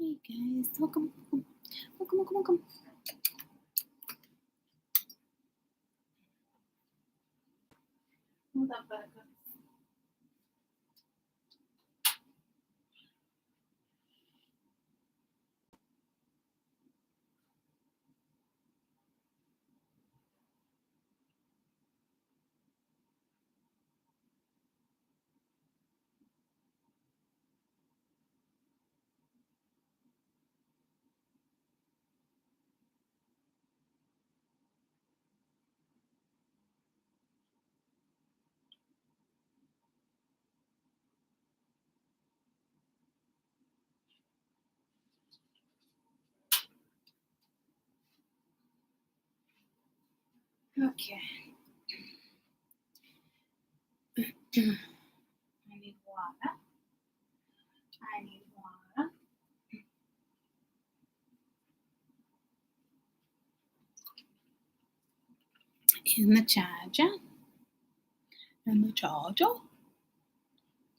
Hey guys, welcome. Welcome. Hold up, buttercup. Okay. I need water. In the charger.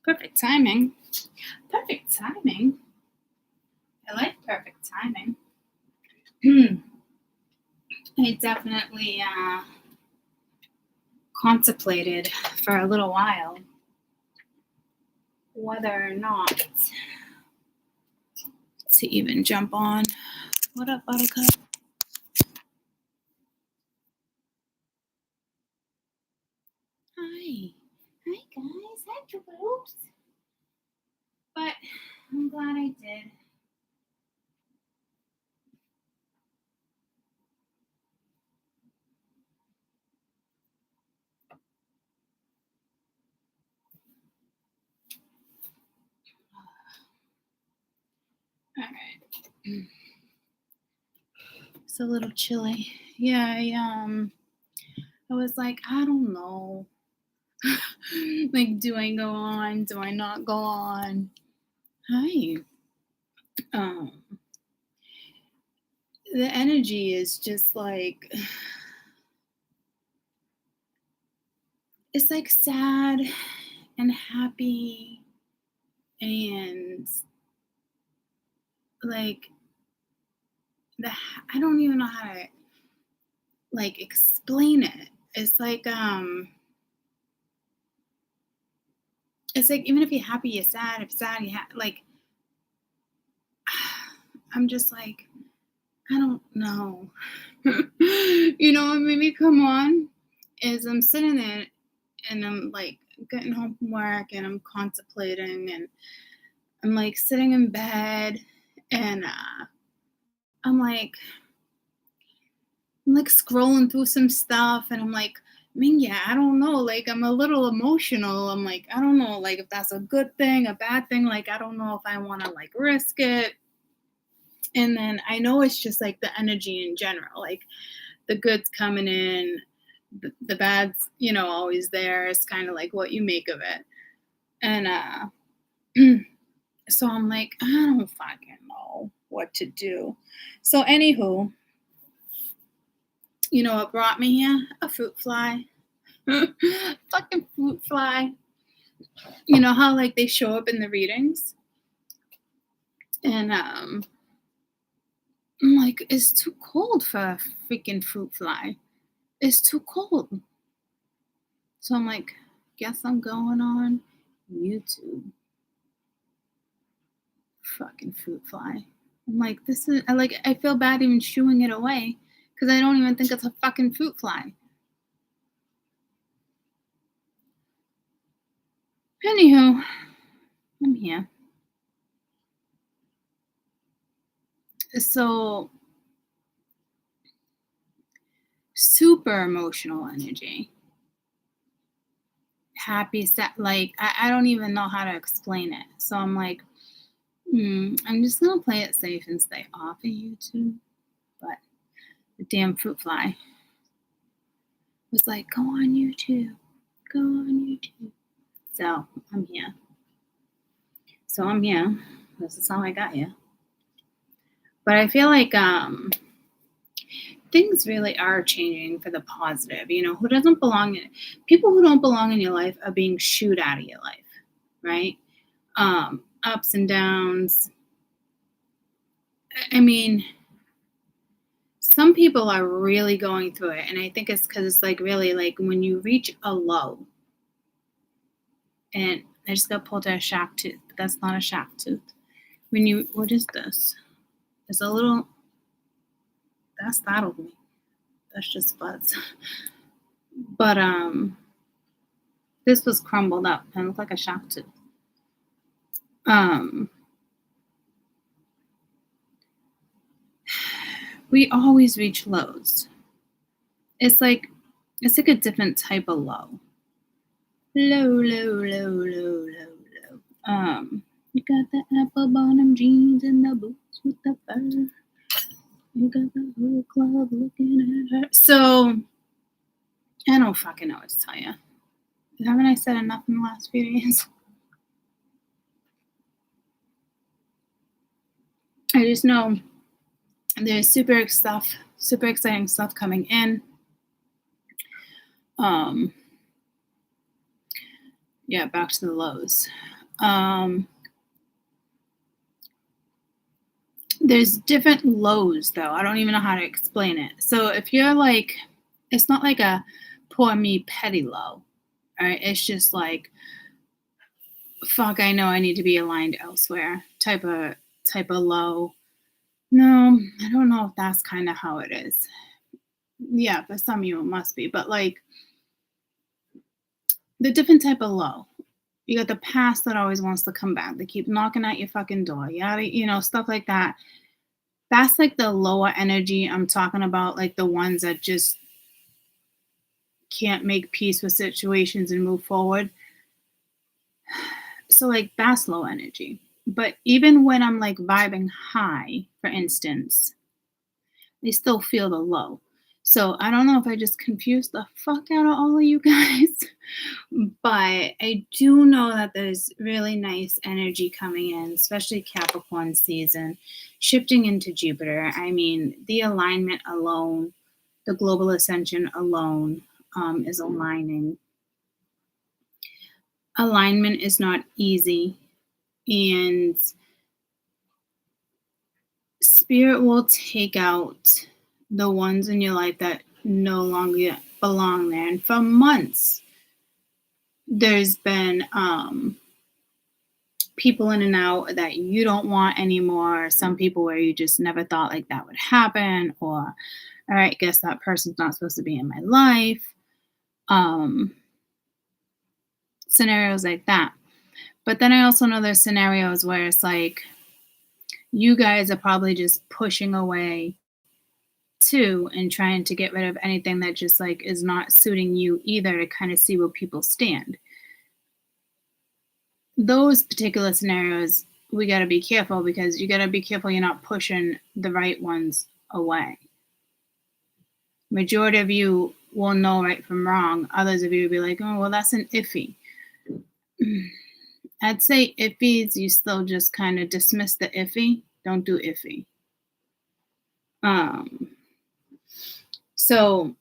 Perfect timing. I like perfect timing. I definitely contemplated for a little while whether or not to even jump on. What up, buttercup? Hi guys. Hi, Jupiters. But I'm glad I did. All right. It's a little chilly. Yeah, I was like, I don't know. Like, do I go on? Do I not go on? Hi. The energy is just like, it's like sad and happy and like I don't even know how to like explain it. It's like even if you're happy, you're sad. If sad, you like. I'm just like, I don't know. You know what made me come on is I'm sitting there and I'm like getting home from work and I'm contemplating and I'm like sitting in bed and I'm like scrolling through some stuff and I'm like, yeah, I don't know. Like, I'm a little emotional. I'm like, I don't know, like, if that's a good thing, a bad thing. Like, I don't know if I want to, like, risk it. And then I know it's just, like, the energy in general. Like, the good's coming in, the bad's, always there. It's kind of like what you make of it. And so I'm like, I don't fucking know what to do. So, anywho, you know what brought me here? A fruit fly. Fucking fruit fly. You know how like they show up in the readings? And I'm like, it's too cold for a freaking fruit fly. It's too cold. So I'm like, guess I'm going on YouTube. Fucking fruit fly. I'm like, I feel bad even shooing it away because I don't even think it's a fucking fruit fly. Anywho, I'm here. So, super emotional energy. Happy, sad, like, I don't even know how to explain it. So I'm like, I'm just going to play it safe and stay off of YouTube. But the damn fruit fly was like, go on YouTube. So I'm here. This is how I got here. But I feel like things really are changing for the positive. People who don't belong in your life are being shooed out of your life, right? Ups and downs, I mean, some people are really going through it, and I think it's because it's like really like when you reach a low, and I just got pulled out a shark tooth, but that's not a shark tooth. What is this? It's a little, that startled me. That's just buzz. But this was crumbled up and looked like a shark tooth. We always reach lows. It's like a different type of low. Low. You got the apple bottom jeans and the boots with the fur. You got the whole club looking at her. So, I don't fucking know what to tell you. Haven't I said enough in the last few days? I just know there's super exciting stuff coming in. Yeah, back to the lows. There's different lows, though. I don't even know how to explain it. So if you're like, it's not like a poor me petty low, right? It's just like, fuck, I know I need to be aligned elsewhere type of low. No, I don't know if that's kind of how it is. Yeah, for some of you it must be, but like the different type of low. You got the past that always wants to come back. They keep knocking at your fucking door. Yada, stuff like that. That's like the lower energy I'm talking about, like the ones that just can't make peace with situations and move forward. So like that's low energy. But even when I'm like vibing high, for instance, I still feel the low. So I don't know if I just confused the fuck out of all of you guys, but I do know that there's really nice energy coming in, especially Capricorn season, shifting into Jupiter. I mean, the alignment alone, the global ascension alone is aligning. Alignment is not easy, and Spirit will take out the ones in your life that no longer belong there. And for months, there's been people in and out that you don't want anymore. Some people where you just never thought like that would happen, or all right, I guess that person's not supposed to be in my life. Scenarios like that. But then I also know there's scenarios where it's like you guys are probably just pushing away too and trying to get rid of anything that just like is not suiting you either, to kind of see where people stand. Those particular scenarios, we got to be careful, because you got to be careful you're not pushing the right ones away. Majority of you will know right from wrong. Others of you will be like, oh, well, that's an iffy. I'd say iffies, you still just kind of dismiss the iffy. Don't do iffy. So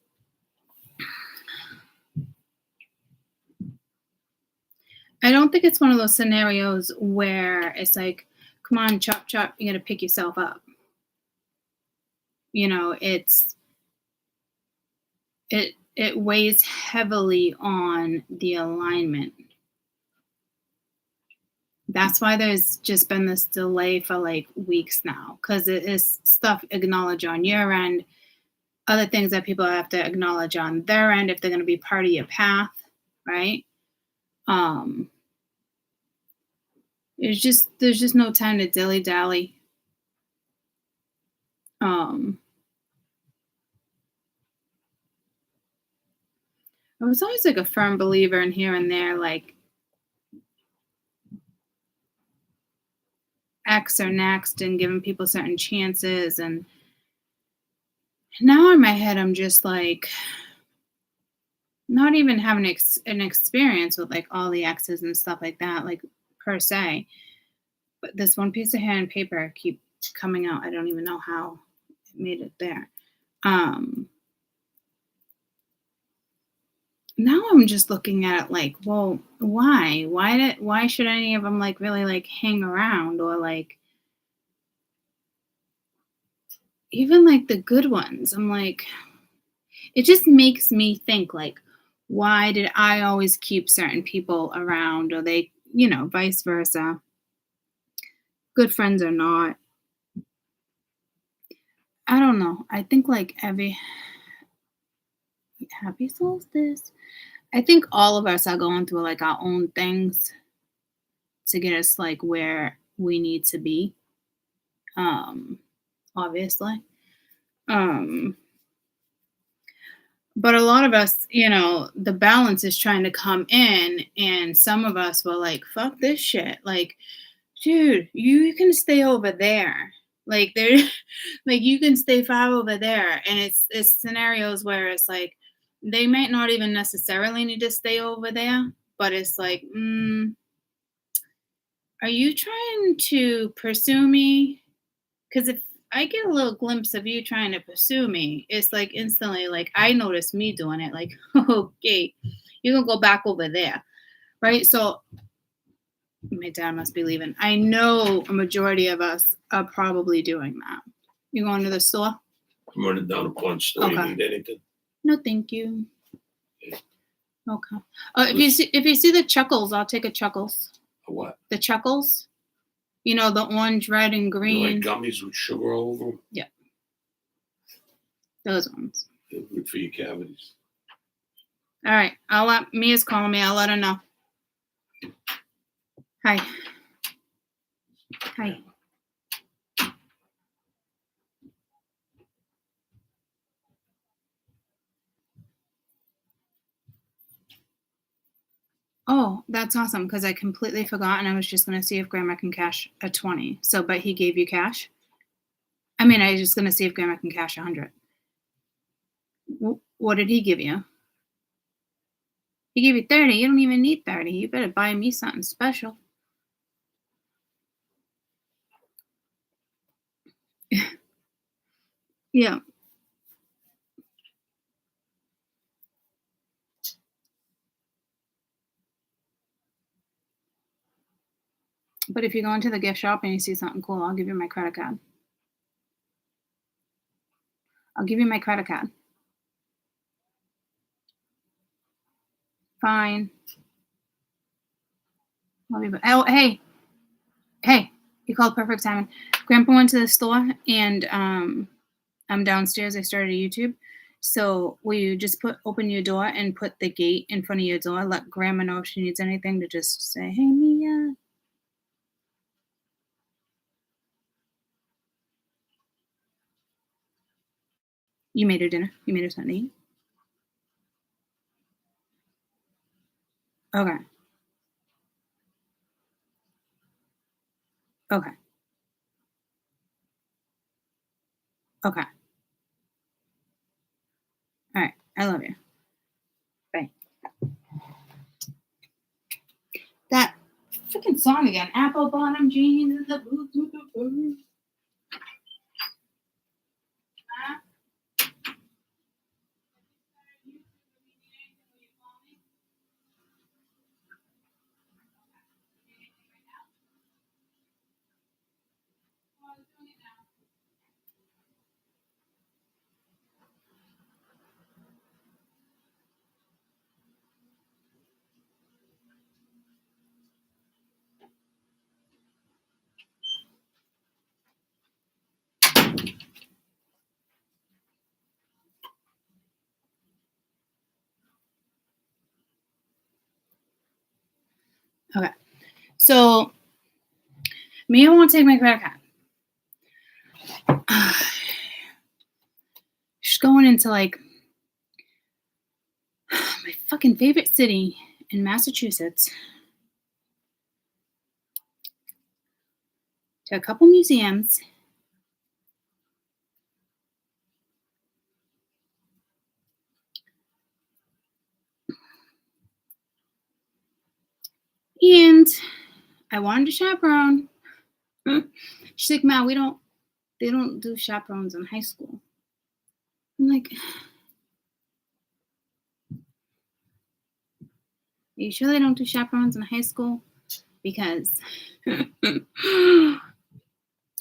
I don't think it's one of those scenarios where it's like, come on, chop, chop, you got to pick yourself up. It weighs heavily on the alignment. That's why there's just been this delay for like weeks now, because it is stuff acknowledged on your end, other things that people have to acknowledge on their end if they're going to be part of your path, right? There's just no time to dilly-dally. I was always like a firm believer in here and there, like X or next, and giving people certain chances. And now in my head, I'm just like not even having an experience with like all the X's and stuff like that, like per se. But this one piece of hair and paper keep coming out. I don't even know how it made it there. Now I'm just looking at it like, well, why? Why should any of them like really like hang around, or like even like the good ones, I'm like, it just makes me think like, why did I always keep certain people around, or they, vice versa, good friends or not. I don't know. I think like every happy solstice. I think all of us are going through like our own things to get us like where we need to be. Um, obviously. Um, but a lot of us, the balance is trying to come in, and some of us were like, fuck this shit. Like, dude, you can stay over there. Like there like you can stay far over there. And it's scenarios where it's like they might not even necessarily need to stay over there, but it's like, are you trying to pursue me? Because if I get a little glimpse of you trying to pursue me, it's like instantly like I notice me doing it, like, okay, you're gonna go back over there. Right. So my dad must be leaving. I know a majority of us are probably doing that. You going to the store? I'm running down a punch store. Okay. You need anything? No, thank you. Okay. If you see the Chuckles, I'll take a Chuckles. A what? The Chuckles. The orange, red, and green. You like gummies with sugar all over them? Yeah. Those ones. They're good for your cavities. All right. Mia's calling me. I'll let her know. Hi. Hi. Oh, that's awesome, because I completely forgot, and I was just going to see if Grandma can cash a 20. So, but he gave you cash? I mean, I was just going to see if Grandma can cash 100. What did he give you? He gave you 30. You don't even need 30. You better buy me something special. Yeah. But if you go into the gift shop and you see something cool, I'll give you my credit card. I'll give you my credit card. Fine. Oh, hey, you called perfect timing. Grandpa went to the store, and I'm downstairs. I started a YouTube. So will you just open your door and put the gate in front of your door? Let Grandma know if she needs anything to just say, hey, Mia. You made her dinner? You made her something to eat? Okay. Okay. Okay. All right. I love you. Bye. That freaking song again. Apple bottom jeans and the boots with the birds. Okay. So Mia won't take my credit card. She's going into like my fucking favorite city in Massachusetts to a couple museums. And I wanted to chaperone. She's like, Ma, they don't do chaperones in high school. I'm like, are you sure they don't do chaperones in high school? Because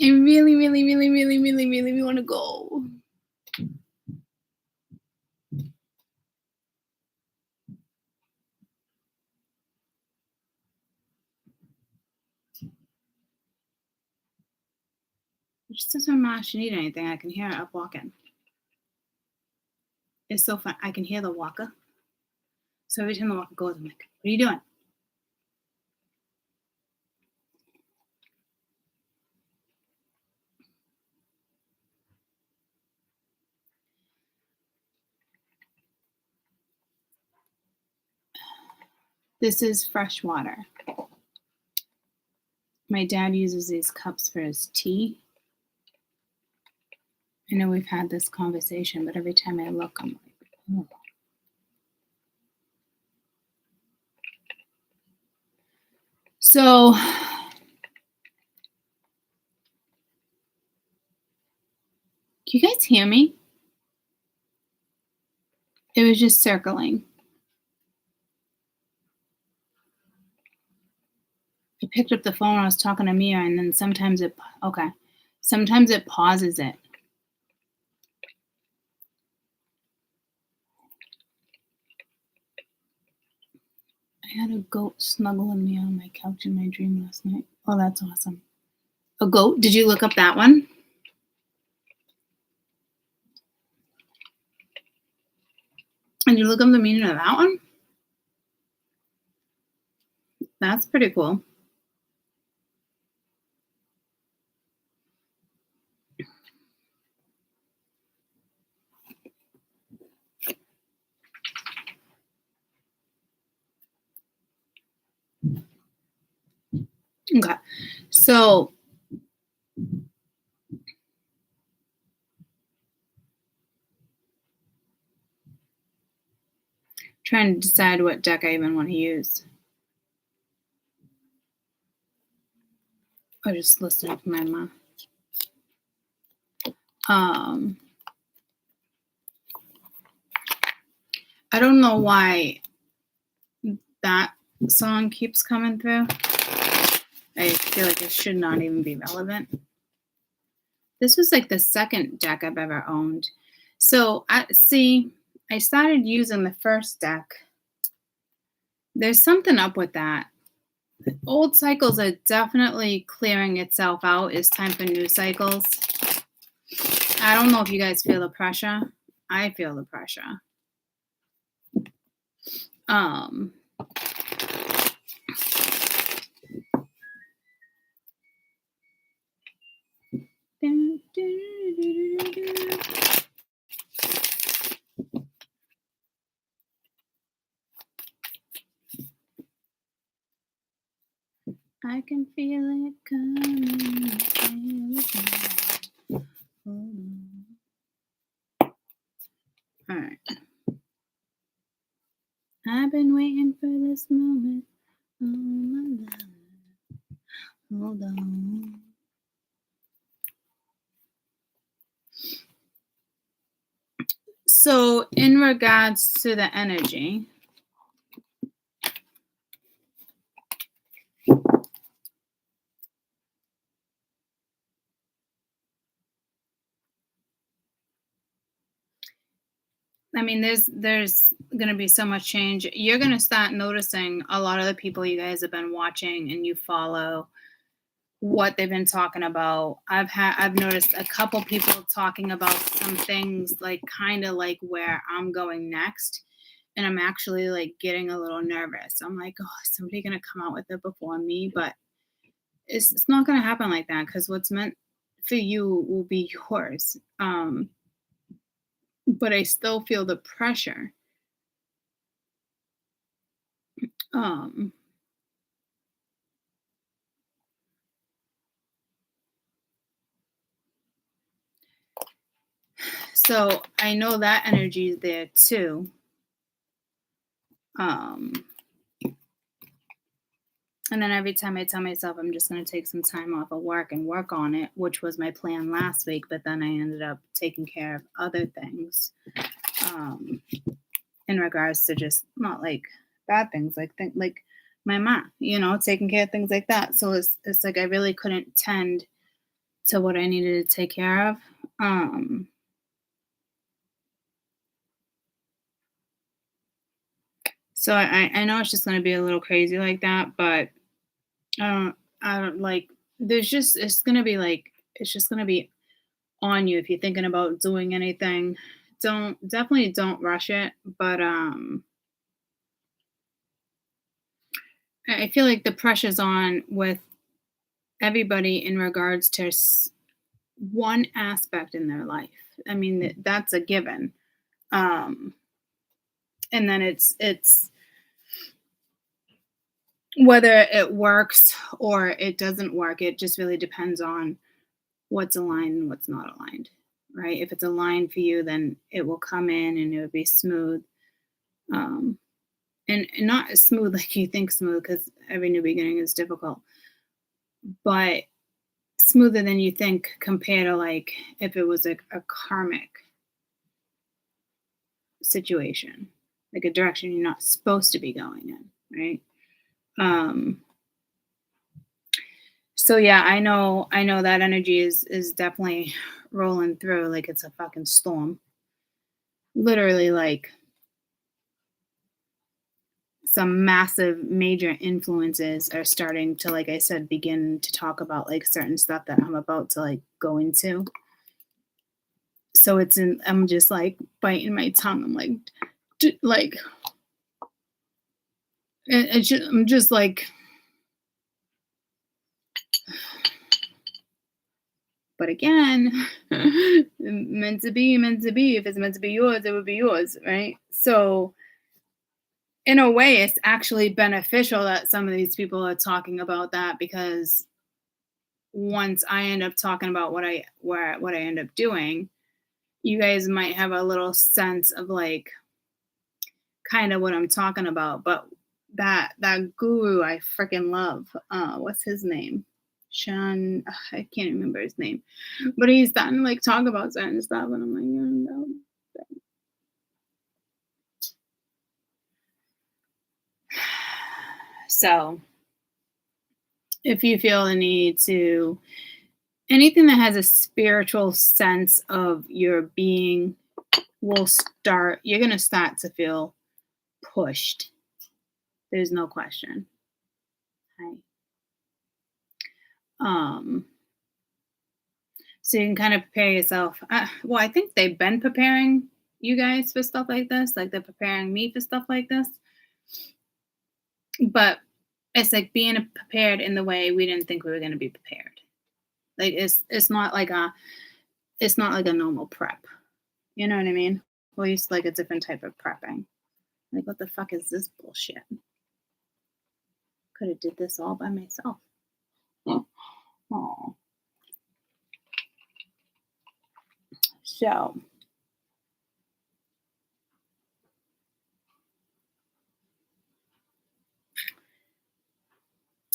I really, really, really, really, really, really want to go. She says her mom should need anything. I can hear her up walking. It's so fun. I can hear the walker. So every time the walker goes, I'm like, what are you doing? This is fresh water. My dad uses these cups for his tea. I know we've had this conversation, but every time I look, I'm like, oh. So, can you guys hear me? It was just circling. I picked up the phone, I was talking to Mia, and then sometimes it pauses it. I had a goat snuggling me on my couch in my dream last night. Oh, that's awesome. A goat? Did you look up that one? Did you look up the meaning of that one? That's pretty cool. Okay, so trying to decide what deck I even want to use. I just listened to my mom. I don't know why that song keeps coming through. I feel like it should not even be relevant. This was like the second deck I've ever owned. So I started using the first deck. There's something up with that. Old cycles are definitely clearing itself out. It's time for new cycles. I don't know if you guys feel the pressure. I feel the pressure. I can feel it coming. All right. I've been waiting for this moment all my life. Hold on. So, in regards to the energy, I mean, there's going to be so much change. You're going to start noticing a lot of the people you guys have been watching and you follow what they've been talking about. I've noticed a couple people talking about some things like kind of like where I'm going next. And I'm actually like getting a little nervous. I'm like, oh, is somebody going to come out with it before me? But it's not going to happen like that because what's meant for you will be yours. But I still feel the pressure. So I know that energy is there too. And then every time I tell myself I'm just going to take some time off of work and work on it, which was my plan last week, but then I ended up taking care of other things in regards to just not like bad things, like my mom, taking care of things like that. So it's like I really couldn't tend to what I needed to take care of. So I know it's just gonna be a little crazy like that, but I don't like. There's just it's just gonna be on you if you're thinking about doing anything. Definitely don't rush it, but I feel like the pressure's on with everybody in regards to one aspect in their life. I mean, that's a given. Um, and then it's whether it works or it doesn't work. It just really depends on what's aligned and what's not aligned, right? If it's aligned for you, then it will come in and it will be smooth. Um, and not as smooth like you think smooth, because every new beginning is difficult, but smoother than you think compared to like if it was a karmic situation, like a direction you're not supposed to be going in, right? So yeah, I know that energy is definitely rolling through like it's a fucking storm. Literally, like some massive major influences are starting to, like I said, begin to talk about like certain stuff that I'm about to like go into. So I'm just like biting my tongue. I'm like I'm just like, but again, meant to be, meant to be. If it's meant to be yours, it would be yours, right? So in a way, it's actually beneficial that some of these people are talking about that, because once I end up talking about what I end up doing, you guys might have a little sense of like kind of what I'm talking about. But that guru I freaking love, what's his name? Sean, I can't remember his name, but he's starting to like talk about certain stuff, and I'm like, no. So if you feel the need to, anything that has a spiritual sense of your being you're going to start to feel pushed. There's no question. Okay. So you can kind of prepare yourself. Well, I think they've been preparing you guys for stuff like this. Like they're preparing me for stuff like this. But it's like being prepared in the way we didn't think we were going to be prepared. Like it's not like a normal prep. You know what I mean? At least like a different type of prepping. Like, what the fuck is this bullshit? Could have did this all by myself. Oh. So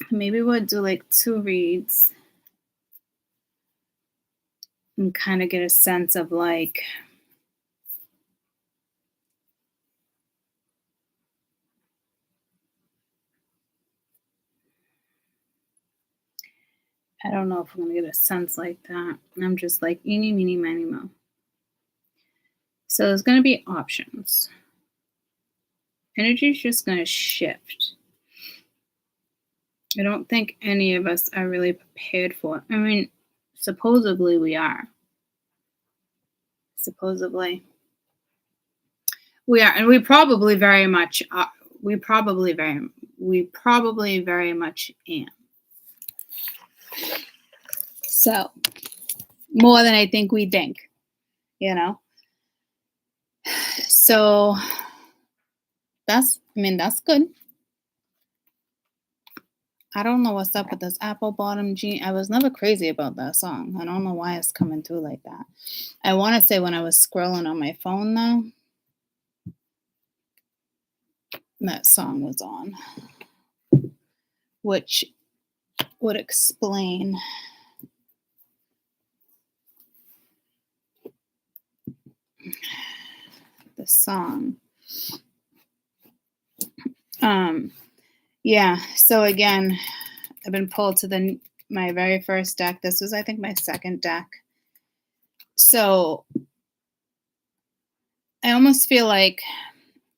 maybe we'll do like 2 reads and kind of get a sense of like I don't know if I'm going to get a sense like that. I'm just like, eeny, meeny, miny, mo. So there's going to be options. Energy is just going to shift. I don't think any of us are really prepared for it. I mean, supposedly we are. Supposedly. We are. And we probably very much are. We probably very much am. So, more than I think we think, you know? So, that's good. I don't know what's up with this apple bottom jean. I was never crazy about that song. I don't know why it's coming through like that. I want to say when I was scrolling on my phone, though, that song was on, which would explain the song. Yeah, so again, I've been pulled to the my very first deck. This was, I think, my second deck. So I almost feel like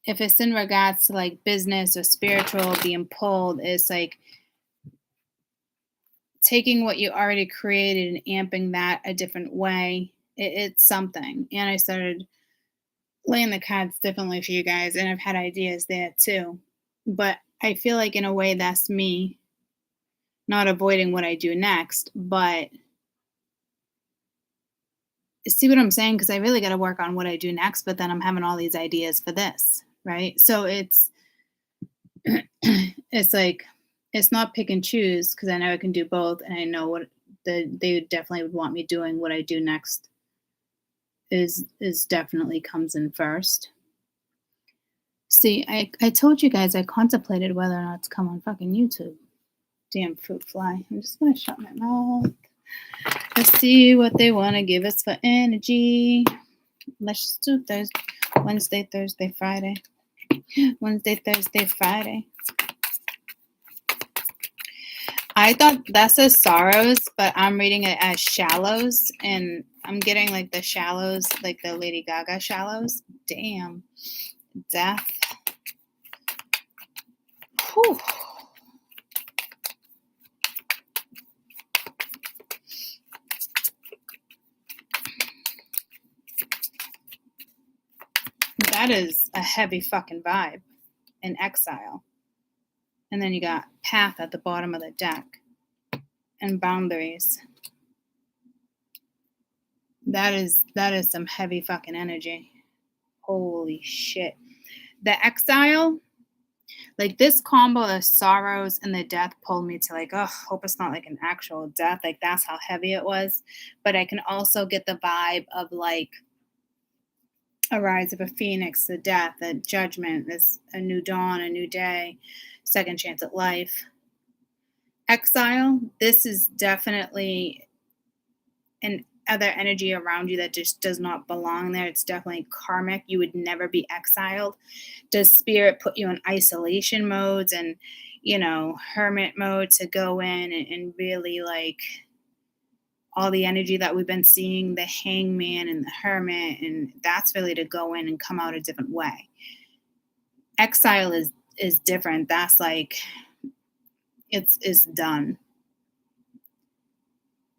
if it's in regards to like business or spiritual being pulled, it's like taking what you already created and amping that a different way. It's something. And I started laying the cards differently for you guys, and I've had ideas there too. But I feel like in a way that's me not avoiding what I do next, but see what I'm saying? Because I really got to work on what I do next, but then I'm having all these ideas for this, right? So it's it's like it's not pick and choose, because I know I can do both, and I know what they definitely would want me doing. What I do next is definitely comes in first. See, I told you guys I contemplated whether or not to come on fucking YouTube. Damn fruit fly. I'm just gonna shut my mouth. Let's see what they want to give us for energy. Let's just do Thursday, Wednesday, Thursday, Friday. Wednesday, Thursday, Friday. I thought that says sorrows, but I'm reading it as shallows, and I'm getting like the shallows, like the Lady Gaga shallows. Damn. Death. Whew. That is a heavy fucking vibe. In exile. And then you got path at the bottom of the deck. And boundaries. That is some heavy fucking energy. Holy shit. The exile, like this combo of sorrows and the death pulled me to like, oh, hope it's not like an actual death. Like that's how heavy it was. But I can also get the vibe of like a rise of a phoenix, the death, a judgment, this a new dawn, a new day, second chance at life. Exile, this is definitely an other energy around you that just does not belong there. It's definitely karmic. You would never be exiled. Does spirit put you in isolation modes and, hermit mode to go in and really like all the energy that we've been seeing, the hangman and the hermit, and that's really to go in and come out a different way. Exile is different. That's like it's done.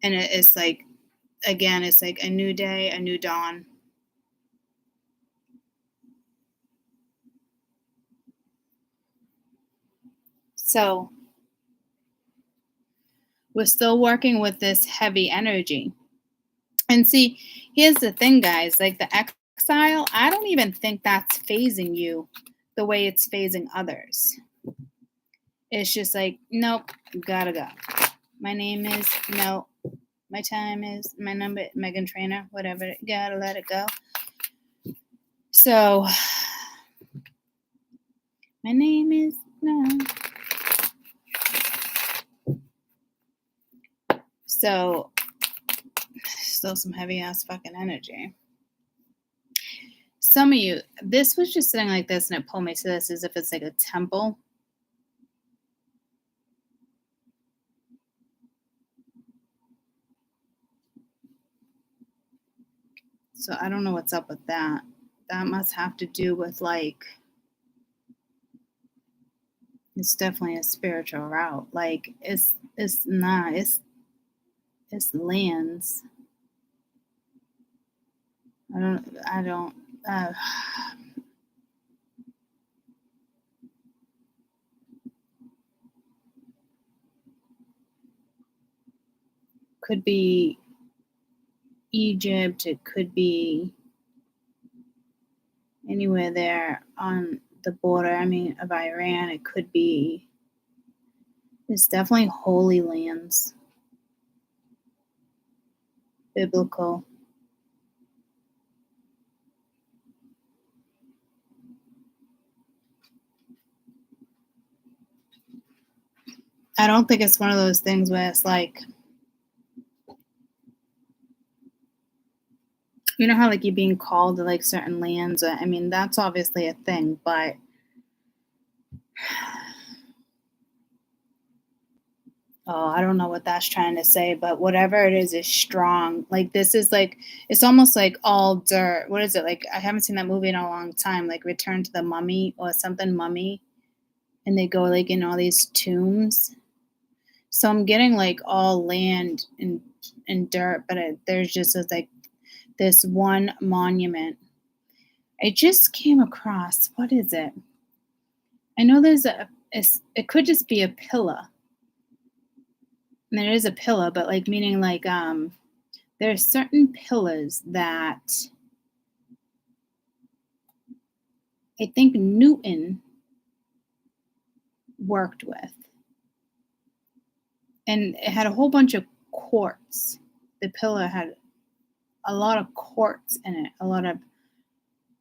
And it's like, again, it's like a new day, a new dawn. So we're still working with this heavy energy. And see, here's the thing, guys, like the exile, I don't even think that's phasing you the way it's phasing others. It's just like, nope, gotta go. My name is, no. My time is, my number, Megan Trainor, whatever, gotta let it go. So, my name is, no. So, still some heavy ass fucking energy. Some of you, this was just sitting like this and it pulled me to this as if it's like a temple. So I don't know what's up with that. That must have to do with like, it's definitely a spiritual route. Like it's not, it's lands. I don't, could be Egypt, it could be anywhere there on the border, of Iran. It could be, it's definitely holy lands, biblical. I don't think it's one of those things where it's like, you know how like you're being called to like certain lands? That's obviously a thing, but Oh, I don't know what that's trying to say, but whatever it is strong. Like this is like it's almost like all dirt. What is it? Like I haven't seen that movie in a long time, like Return to the Mummy or something mummy. And they go like in all these tombs. So I'm getting like all land and dirt, but there's just like this one monument. I just came across, what is it? I know there's it could just be a pillar. And there is a pillar, but like meaning like there are certain pillars that I think Newton worked with. And it had a whole bunch of quartz. The pillar had a lot of quartz in it, a lot of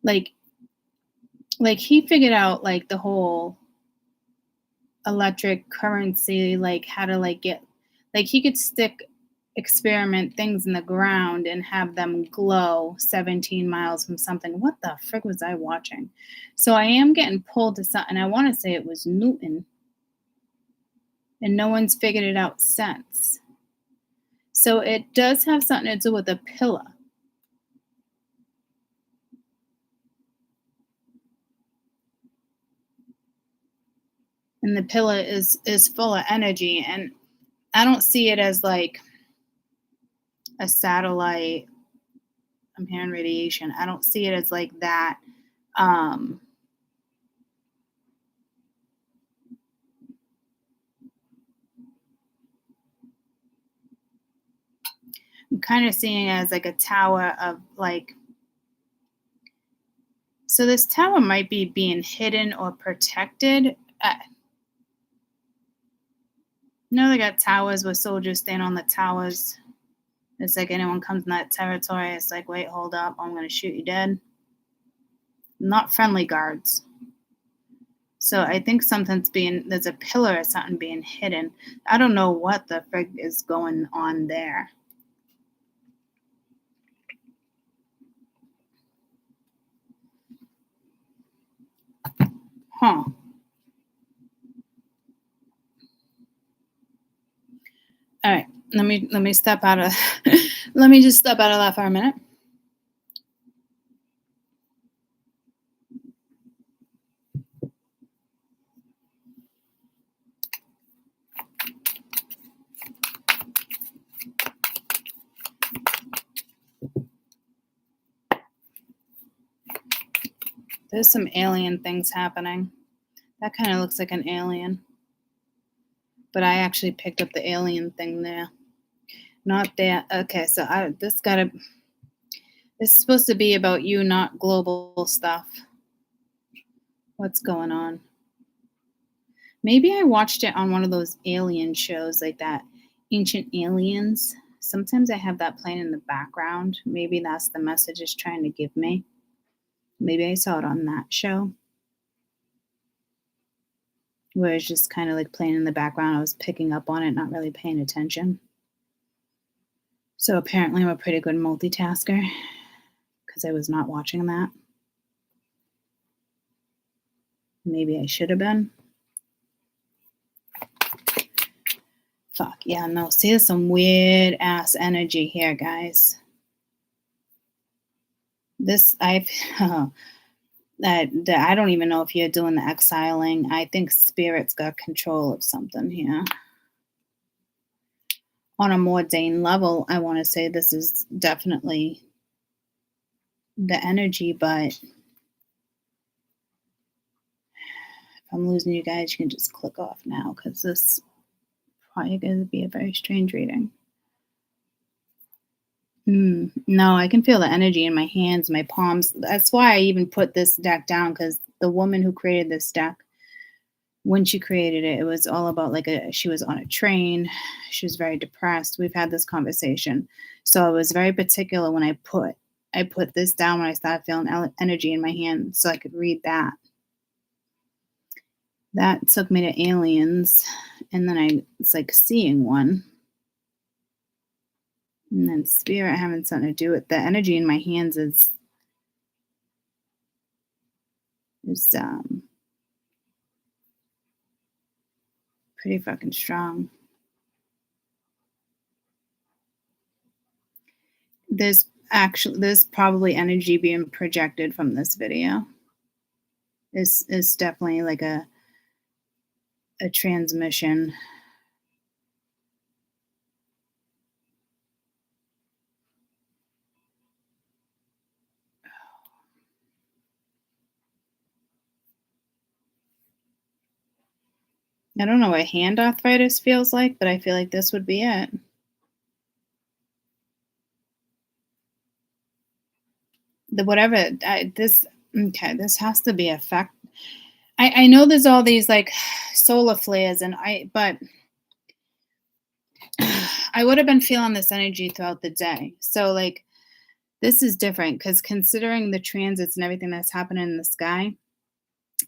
like he figured out like the whole electric currency, like how to like get like he could stick experiment things in the ground and have them glow 17 miles from something. What the frick was I watching? So I am getting pulled to something. I want to say it was Newton. And no one's figured it out since. So it does have something to do with a pillar. And the pillar is full of energy. And I don't see it as like a satellite. I'm hearing radiation. I don't see it as like that. I'm kind of seeing it as like a tower of like, so this tower might be being hidden or protected. No, they got towers where soldiers stand on the towers. It's like anyone comes in that territory, it's like, wait, hold up, I'm going to shoot you dead. Not friendly guards. So I think there's a pillar or something being hidden. I don't know what the frig is going on there. Huh. All right, let me step out of let me just step out of that for a minute. There's some alien things happening. That kind of looks like an alien. But I actually picked up the alien thing there. Not that. Okay, so this is supposed to be about you, not global stuff. What's going on? Maybe I watched it on one of those alien shows like that, Ancient Aliens. Sometimes I have that playing in the background. Maybe that's the message it's trying to give me. Maybe I saw it on that show, where it's just kind of like playing in the background. I was picking up on it, not really paying attention. So apparently I'm a pretty good multitasker because I was not watching that. Maybe I should have been. Fuck, yeah, no. See, there's some weird ass energy here, guys. I don't even know if you're doing the exiling. I think spirit's got control of something here. On a more Dane level, I want to say this is definitely the energy, but if I'm losing you guys, you can just click off now because this probably going to be a very strange reading. No, I can feel the energy in my hands, my palms. That's why I even put this deck down, because the woman who created this deck, when she created it, it was all about she was on a train. She was very depressed. We've had this conversation. So I was very particular when I put this down when I started feeling energy in my hand so I could read that. That took me to aliens, and then it's like seeing one. And then spirit having something to do with the energy in my hands is pretty fucking strong. there's probably energy being projected from this video. It's definitely like a transmission. I don't know what hand arthritis feels like, but I feel like this would be it. This has to be effect. I know there's all these like solar flares but I would have been feeling this energy throughout the day. So like this is different because considering the transits and everything that's happening in the sky,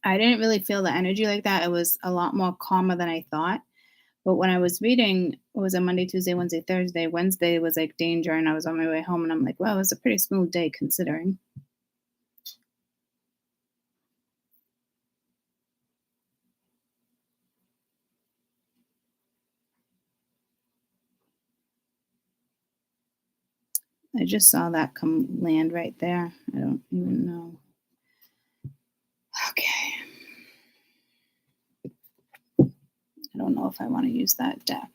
I didn't really feel the energy like that. It was a lot more calmer than I thought. But when I was reading, it was a Monday, Tuesday, Wednesday, Thursday. Wednesday was like danger, and I was on my way home, and I'm like, wow, it was a pretty smooth day considering. I just saw that come land right there. I don't even know. Okay. I don't know if I want to use that deck.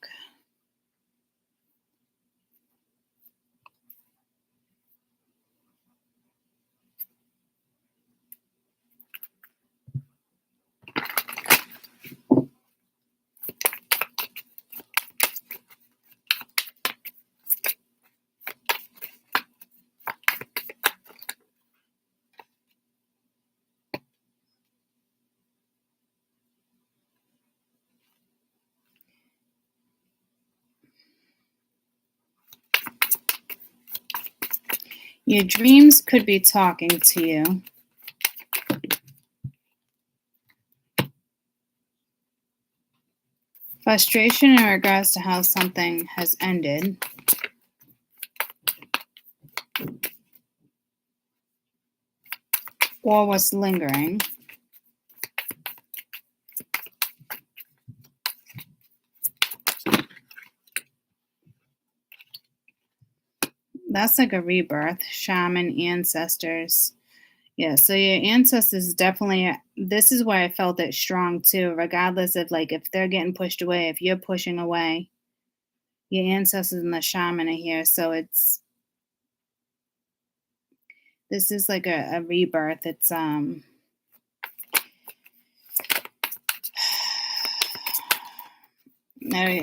Your dreams could be talking to you. Frustration in regards to how something has ended. Or what's lingering. That's like a rebirth. Shaman, ancestors. Yeah, so your ancestors definitely, this is why I felt it strong too, regardless of like if they're getting pushed away, if you're pushing away, your ancestors and the shaman are here. So this is like a rebirth. It's, I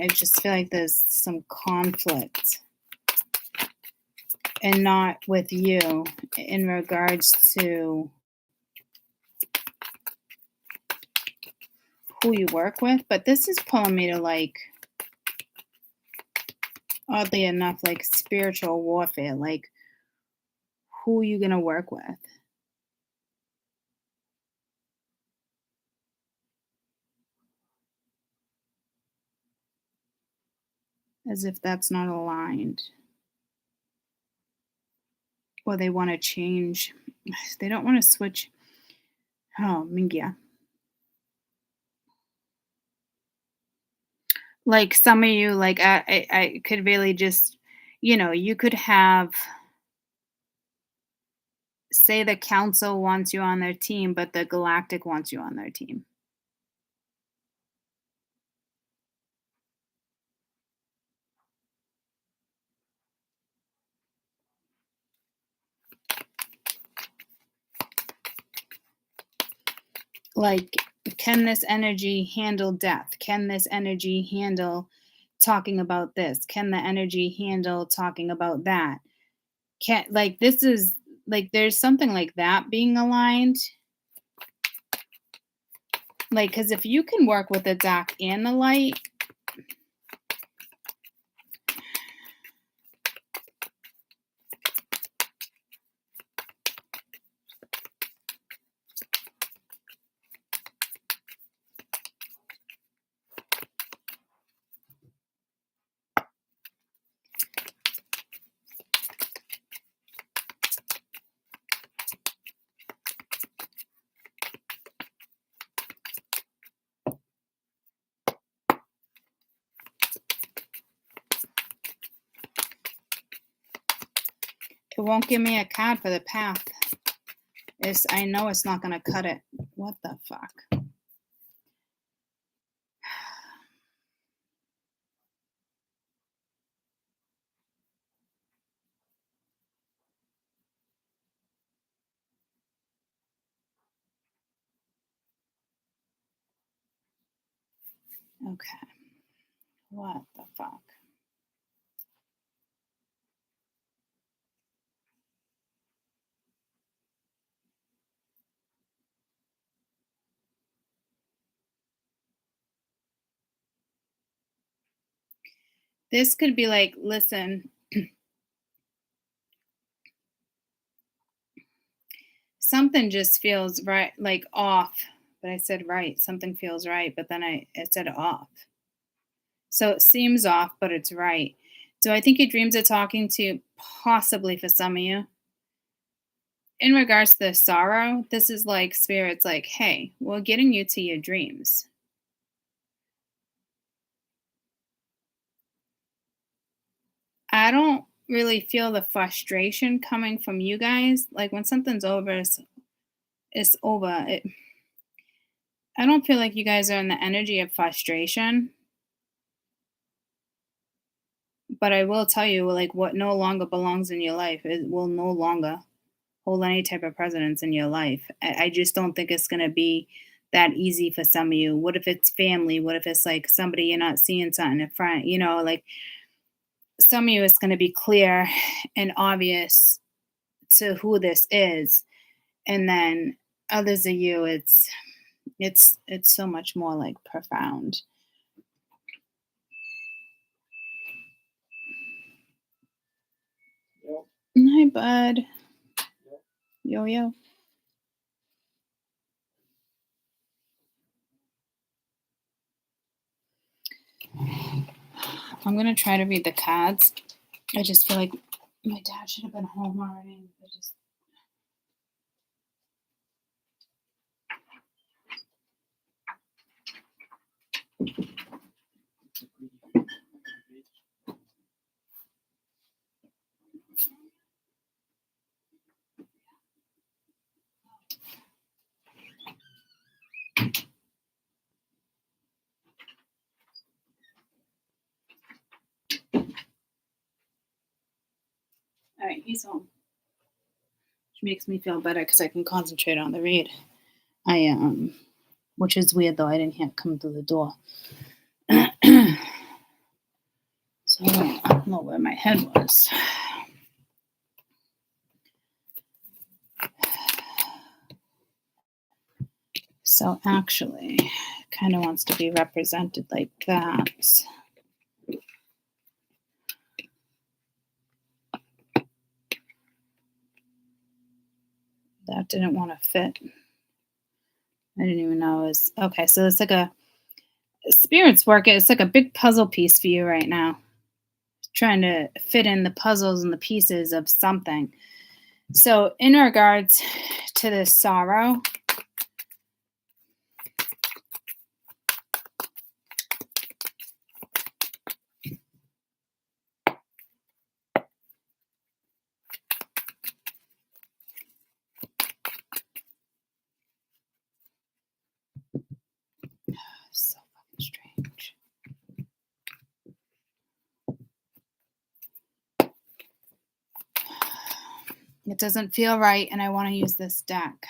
just feel like there's some conflict. And not with you in regards to who you work with. But this is pulling me to like, oddly enough, like spiritual warfare. Like, who are you going to work with? As if that's not aligned. Or they want to change. They don't want to switch. Oh, Mingia. Like some of you, like I could really just, you could have, say the council wants you on their team, but the galactic wants you on their team. Like, can this energy handle death? Can this energy handle talking about this? Can the energy handle talking about that? This is like, there's something like that being aligned. Like, because if you can work with the dark and the light, It won't give me a card for the path. I know it's not going to cut it. What the fuck? Okay. What the fuck? This could be like, listen, something just feels right, like off. But I said right. Something feels right, but then I said off. So it seems off, but it's right. Do I think your dreams are talking to possibly for some of you? In regards to the sorrow, this is like spirits like, hey, we're getting you to your dreams. I don't really feel the frustration coming from you guys. Like when something's over, it's over. I don't feel like you guys are in the energy of frustration. But I will tell you, like, what no longer belongs in your life, it will no longer hold any type of precedence in your life. I just don't think it's going to be that easy for some of you. What if it's family? What if it's like somebody you're not seeing something in front? You know, like some of you, it's going to be clear and obvious to who this is, and then others of you, it's so much more like profound. Hi, bud. Yo, yo. I'm going to try to read the cards. I just feel like my dad should have been home already. All right, he's home, which makes me feel better because I can concentrate on the read. Which is weird though. I didn't hear it come through the door, so I don't know where my head was. So actually, kind of wants to be represented like that. That didn't want to fit. I didn't even know it was okay. So it's like a spirits work. It's like a big puzzle piece for you right now, trying to fit in the puzzles and the pieces of something. So in regards to the sorrow, so fucking strange. It doesn't feel right, and I want to use this deck.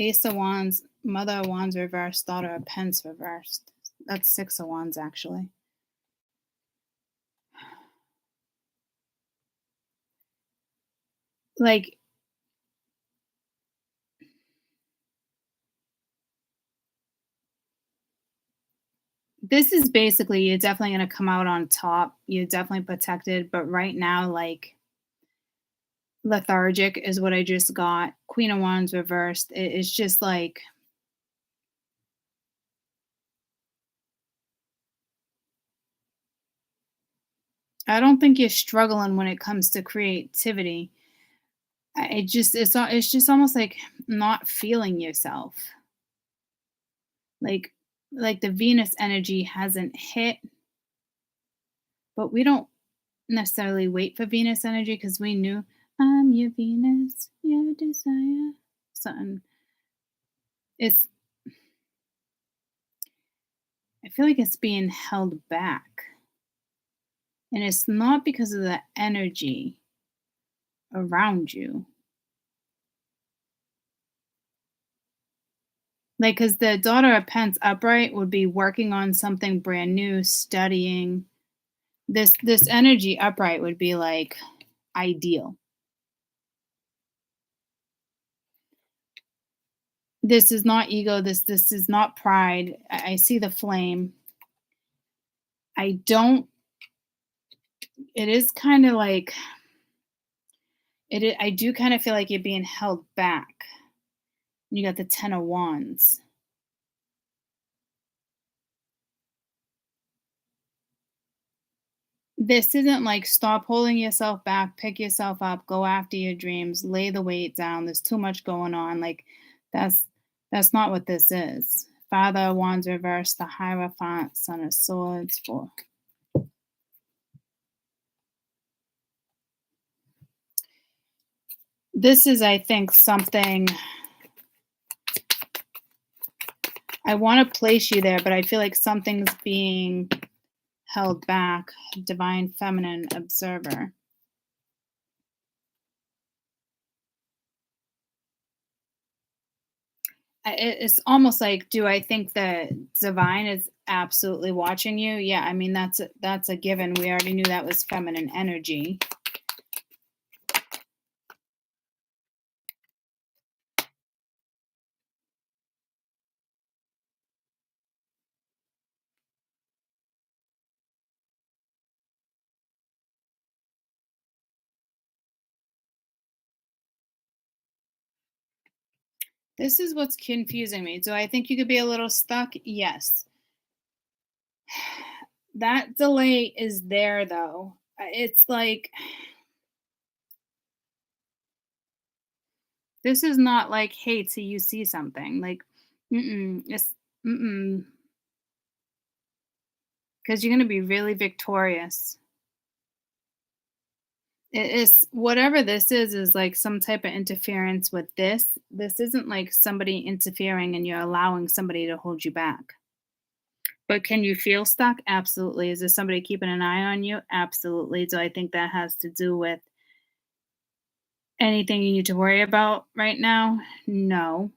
Ace of Wands, Mother of Wands reversed, Daughter of Pence reversed. That's Six of Wands, actually. Like, this is basically, you're definitely going to come out on top. You're definitely protected. But right now, like, lethargic is what I just got. Queen of Wands reversed. It's just like, I don't think you're struggling when it comes to creativity. it's just almost like not feeling yourself. Like like the Venus energy hasn't hit, but we don't necessarily wait for Venus energy because we knew I'm your Venus, your desire. Something. It's I feel like it's being held back. And it's not because of the energy around you. Like, because the Daughter of Pence upright would be working on something brand new, studying. This energy upright would be like ideal. This is not ego. This is not pride. I see the flame. I don't. It is kind of like it. I do kind of feel like you're being held back. You got the Ten of Wands. This isn't like stop holding yourself back, pick yourself up, go after your dreams, lay the weight down. There's too much going on. Like that's that's not what this is. Father of Wands reversed, the Hierophant, Son of Swords, for this is, I think, something I want to place you there, but I feel like something's being held back. Divine Feminine Observer. It's almost like, do I think the divine is absolutely watching you? Yeah, I mean that's a given. We already knew that was feminine energy. This is what's confusing me. Do I think you could be a little stuck? Yes. That delay is there though. It's like this is not like, hey, till you see something. Like, it's because you're gonna be really victorious. It is whatever this is like some type of interference with this. This isn't like somebody interfering and you're allowing somebody to hold you back. But can you feel stuck? Absolutely. Is there somebody keeping an eye on you? Absolutely. Do I think that has to do with anything you need to worry about right now? No.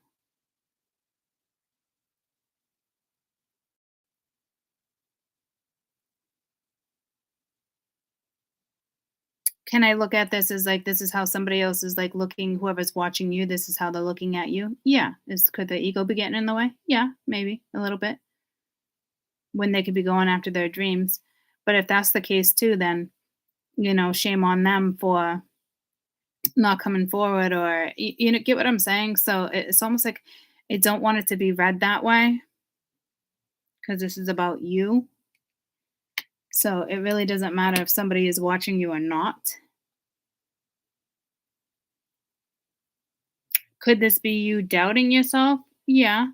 Can I look at this as like this is how somebody else is like looking, whoever's watching you, this is how they're looking at you? Yeah. Could the ego be getting in the way? Yeah, maybe a little bit. When they could be going after their dreams. But if that's the case too, then shame on them for not coming forward, or get what I'm saying? So it's almost like I don't want it to be read that way because this is about you. So it really doesn't matter if somebody is watching you or not. Could this be you doubting yourself? Yeah,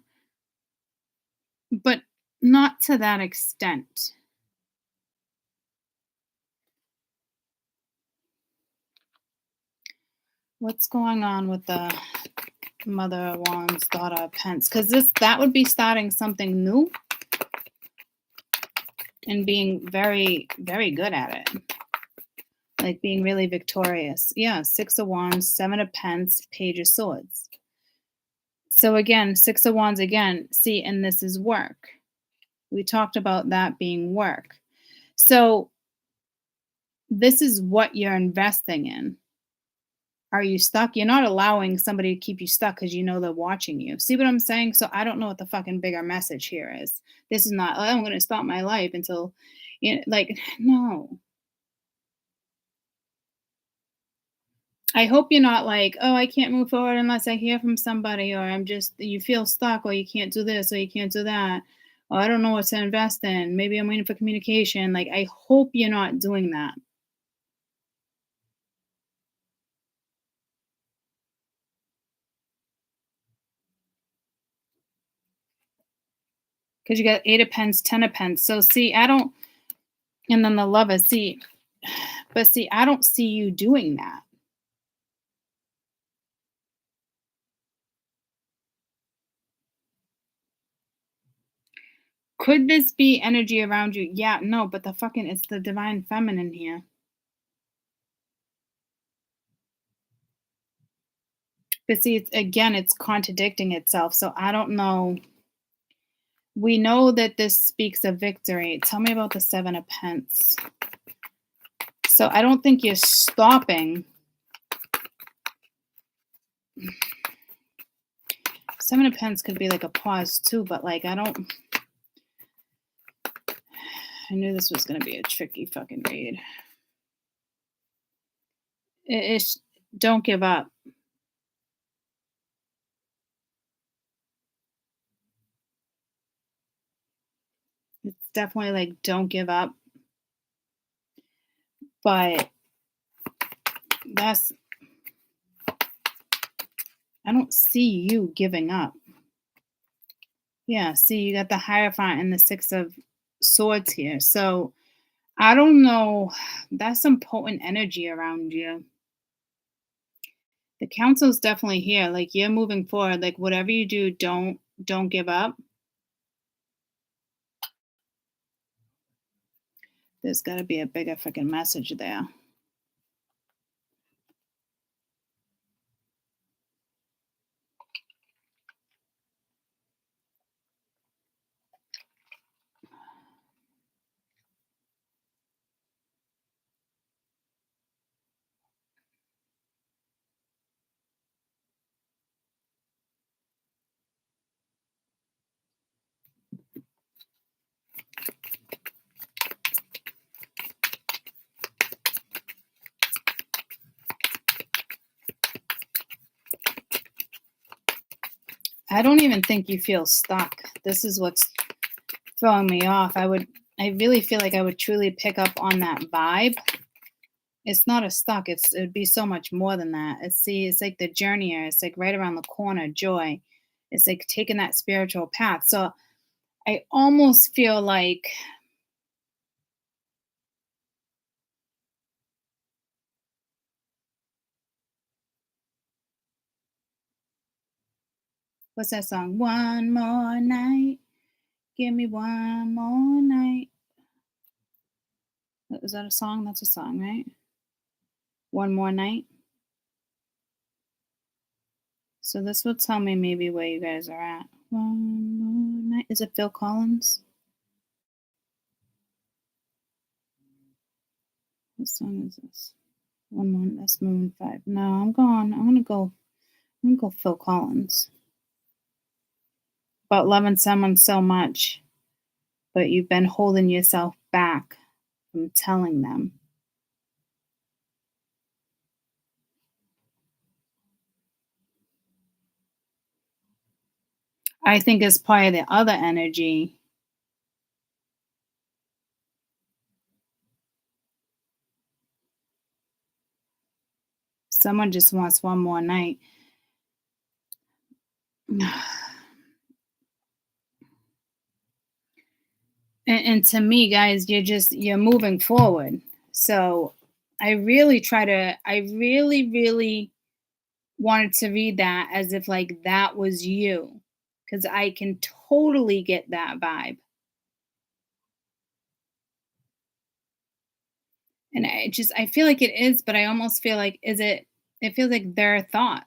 but not to that extent. What's going on with the Mother of Wands, Daughter of Pence? Because that would be starting something new and being very, very good at it. Like being really victorious. Yeah, Six of Wands, Seven of Pence, Page of Swords. So again, Six of Wands again. See, and this is work. We talked about that being work. So this is what you're investing in. Are you stuck? You're not allowing somebody to keep you stuck because they're watching you. See what I'm saying? So I don't know what the fucking bigger message here is. This is not, I'm going to stop my life until, no. I hope you're not like, oh, I can't move forward unless I hear from somebody, or you feel stuck, or you can't do this, or you can't do that. Or I don't know what to invest in. Maybe I'm waiting for communication. Like, I hope you're not doing that. Because you got 8 of Pence, 10 of Pence. So see, I don't, and then the Lover, see, but see, I don't see you doing that. Could this be energy around you? Yeah, no, but it's the divine feminine here. But see, it's contradicting itself. So I don't know. We know that this speaks of victory. Tell me about the 7 of Pence. So I don't think you're stopping. 7 of Pence could be like a pause too, but like I knew this was going to be a tricky fucking read. It's don't give up. It's definitely like don't give up. But I don't see you giving up. Yeah, see, you got the Hierophant and the 6 of Swords here. So I don't know. That's some potent energy around you. The council's definitely here. Like you're moving forward. Like whatever you do, don't give up. There's got to be a bigger freaking message there. I don't even think you feel stuck. This is what's throwing me off. I really feel like I would truly pick up on that vibe. It's not a stuck. It would be so much more than that. It's like the journeyer. It's like right around the corner, joy. It's like taking that spiritual path. So I almost feel like what's that song? One more night. Give me one more night. Is that a song? That's a song, right? One more night. So this will tell me maybe where you guys are at. One more night. Is it Phil Collins? What song is this? One more. That's Moon 5. No, I'm gone. I'm gonna go Phil Collins. About loving someone so much, but you've been holding yourself back from telling them. I think as part of the other energy, someone just wants one more night. And to me, guys, you're moving forward. So I really wanted to read that as if like that was you, because I can totally get that vibe. And I feel like it is, but I almost feel like it feels like their thoughts.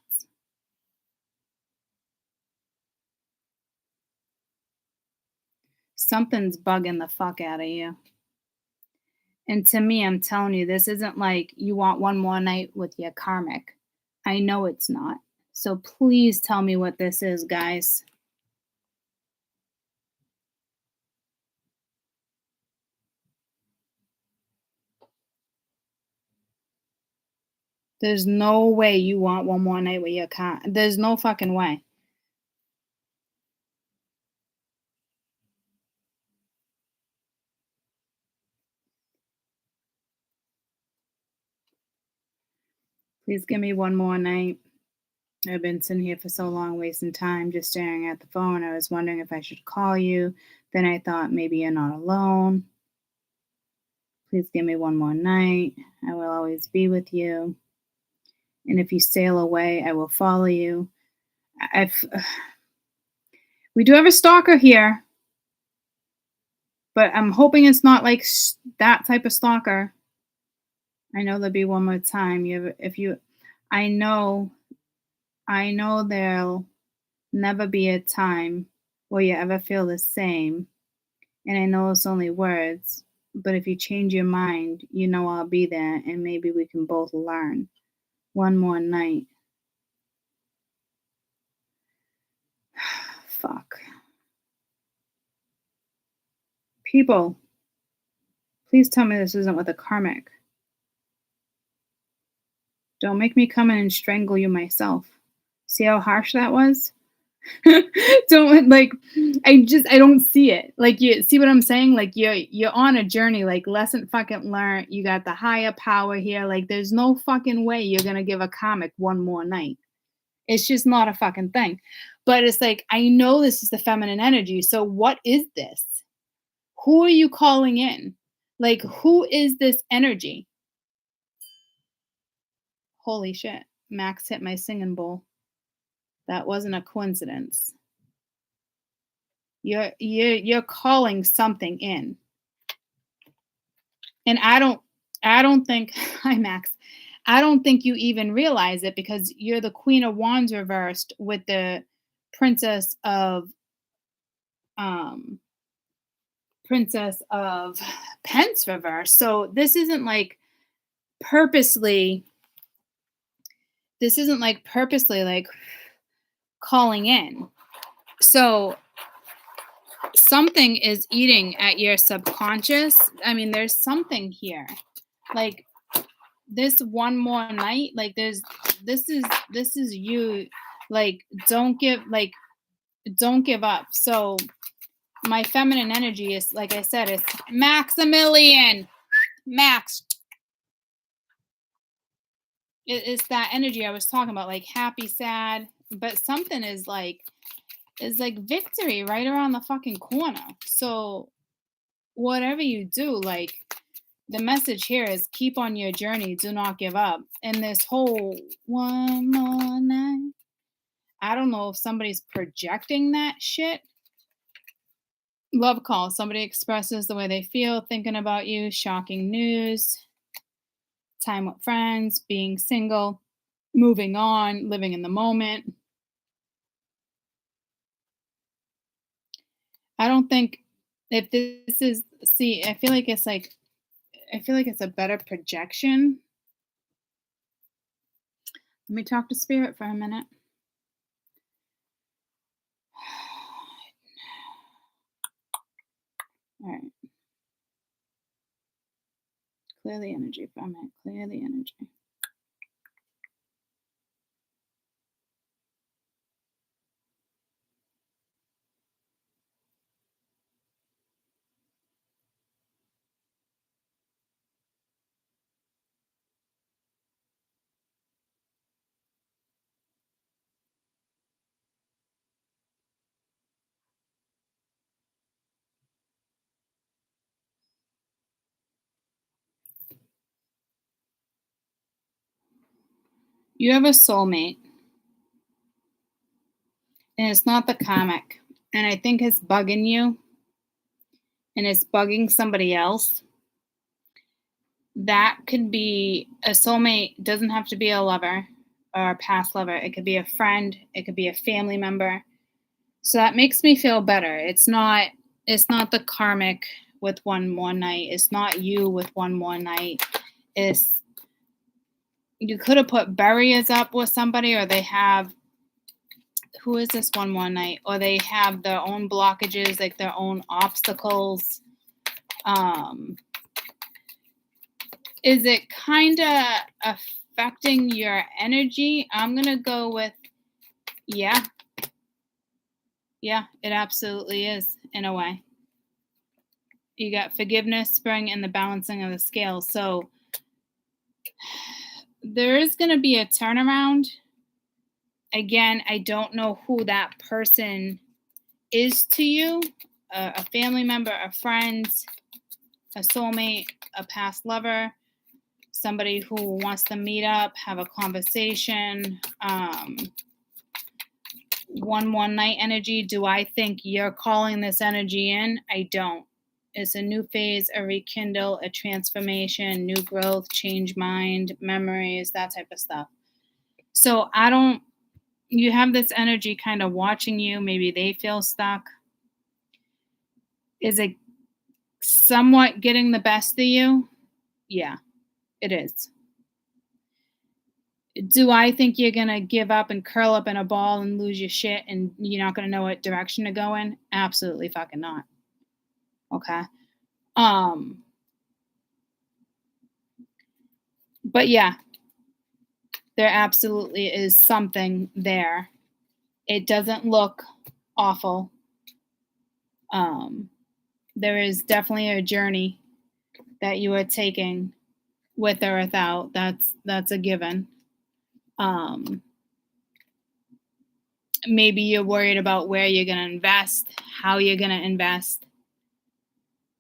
Something's bugging the fuck out of you. And to me, I'm telling you, this isn't like you want one more night with your karmic. I know it's not. So please tell me what this is, guys. There's no way you want one more night with your karmic. There's no fucking way. Please give me one more night. I've been sitting here for so long, wasting time, just staring at the phone. I was wondering if I should call you. Then I thought, maybe you're not alone. Please give me one more night. I will always be with you. And if you sail away, I will follow you. We do have a stalker here, but I'm hoping it's not like that type of stalker. I know there'll be one more time. I know there'll never be a time where you ever feel the same. And I know it's only words, but if you change your mind, you know I'll be there, and maybe we can both learn. One more night. Fuck. People, please tell me this isn't with a karmic. Don't make me come in and strangle you myself. See how harsh that was? Don't like, I don't see it. Like, you see what I'm saying? Like, you're on a journey, like, lesson fucking learned. You got the higher power here. Like, there's no fucking way you're gonna give a comic one more night. It's just not a fucking thing. But it's like, I know this is the feminine energy. So what is this? Who are you calling in? Like, who is this energy? Holy shit. Max hit my singing bowl. That wasn't a coincidence. You're calling something in. And I don't think, hi Max, I don't think you even realize it, because you're the Queen of Wands reversed with the Princess of Pence reversed. So this isn't like purposely like calling in. So something is eating at your subconscious. I mean, there's something here. Like, this one more night, like, this is you. Like, don't give up. So my feminine energy is, like I said, it's Maximilian. Max. It's that energy I was talking about, like happy, sad, but something is like victory right around the fucking corner. So whatever you do, like, the message here is keep on your journey. Do not give up. And this whole one more night, I don't know if somebody's projecting that shit. Love call. Somebody expresses the way they feel, thinking about you. Shocking news. Time with friends. Being single. Moving on. Living in the moment. I don't think if this is, see, I feel like it's a better projection. Let me talk to Spirit for a minute. All right. Clear the energy for a minute. Clear the energy. You have a soulmate, and it's not the comic, and I think it's bugging you, and it's bugging somebody else. That could be a soulmate. Doesn't have to be a lover or a past lover. It could be a friend. It could be a family member. So that makes me feel better. It's not the karmic with one more night. It's not you with one more night. You could have put barriers up with somebody, or they have, who is this one more night? Or they have their own blockages, like their own obstacles. Is it kind of affecting your energy? I'm going to go with, yeah. Yeah, it absolutely is, in a way. You got forgiveness, spring, and the balancing of the scales. So there is going to be a turnaround. Again, I don't know who that person is to you. a family member, a friend, a soulmate, a past lover, somebody who wants to meet up, have a conversation, one night energy. Do I think you're calling this energy in? I don't. It's a new phase, a rekindle, a transformation, new growth, change mind, memories, that type of stuff. So you have this energy kind of watching you. Maybe they feel stuck. Is it somewhat getting the best of you? Yeah, it is. Do I think you're going to give up and curl up in a ball and lose your shit and you're not going to know what direction to go in? Absolutely fucking not. Okay. But yeah, there absolutely is something there. It doesn't look awful. There is definitely a journey that you are taking with or without. That's a given. Maybe you're worried about where you're going to invest, how you're going to invest.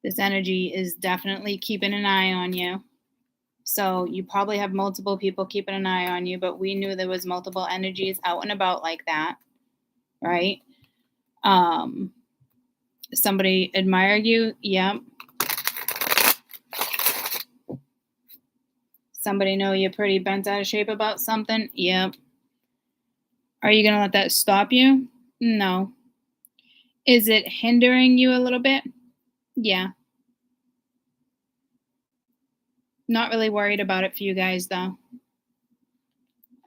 This energy is definitely keeping an eye on you. So you probably have multiple people keeping an eye on you, but we knew there was multiple energies out and about like that, right? Somebody admire you? Yep. Somebody know you're pretty bent out of shape about something? Yep. Are you going to let that stop you? No. Is it hindering you a little bit? Yeah. Not really worried about it for you guys, though.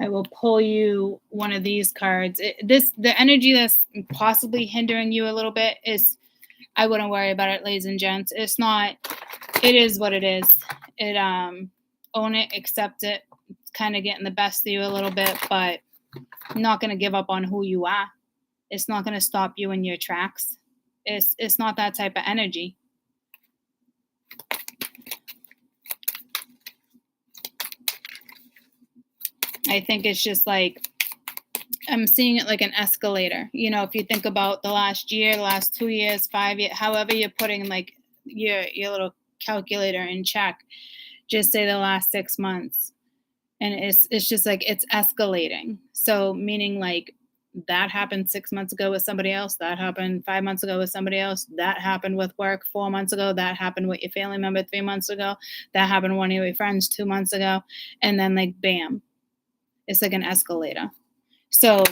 I will pull you one of these cards. The energy that's possibly hindering you a little bit is, I wouldn't worry about it, ladies and gents. It's not, it is what it is. Own it, accept it. It's kind of getting the best of you a little bit, but I'm not going to give up on who you are. It's not going to stop you in your tracks. It's not that type of energy. I think it's just like, I'm seeing it like an escalator. You know, if you think about the last year, the last 2 years, 5 years, however you're putting like your little calculator in check, just say the last 6 months. And it's just like it's escalating. So meaning like that happened 6 months ago with somebody else, that happened 5 months ago with somebody else, that happened with work 4 months ago, that happened with your family member 3 months ago, that happened with one of your friends 2 months ago, and then like bam. It's like an escalator. So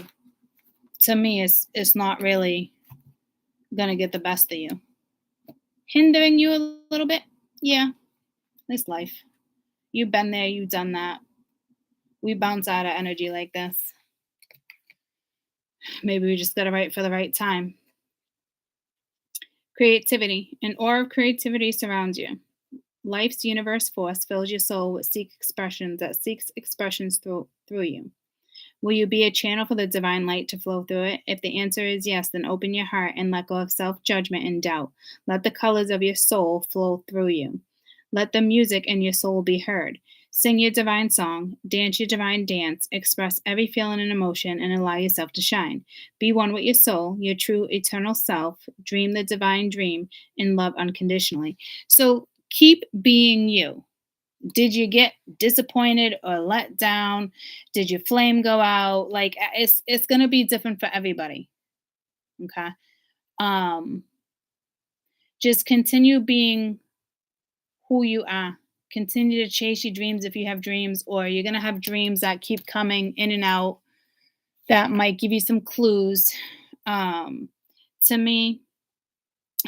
to me, it's not really gonna get the best of you. Hindering you a little bit? Yeah. It's life. You've been there, you've done that. We bounce out of energy like this. Maybe we just got to write for the right time. Creativity. An aura of creativity surrounds you. Life's universe force fills your soul with seeks expressions through you. Will you be a channel for the divine light to flow through it? If the answer is yes, then open your heart and let go of self-judgment and doubt. Let the colors of your soul flow through you. Let the music in your soul be heard. Sing your divine song, dance your divine dance, express every feeling and emotion, and allow yourself to shine. Be one with your soul, your true eternal self, dream the divine dream, and love unconditionally. So keep being you. Did you get disappointed or let down? Did your flame go out? Like it's going to be different for everybody. Okay. Just continue being who you are. Continue to chase your dreams if you have dreams, or you're going to have dreams that keep coming in and out that might give you some clues. To me,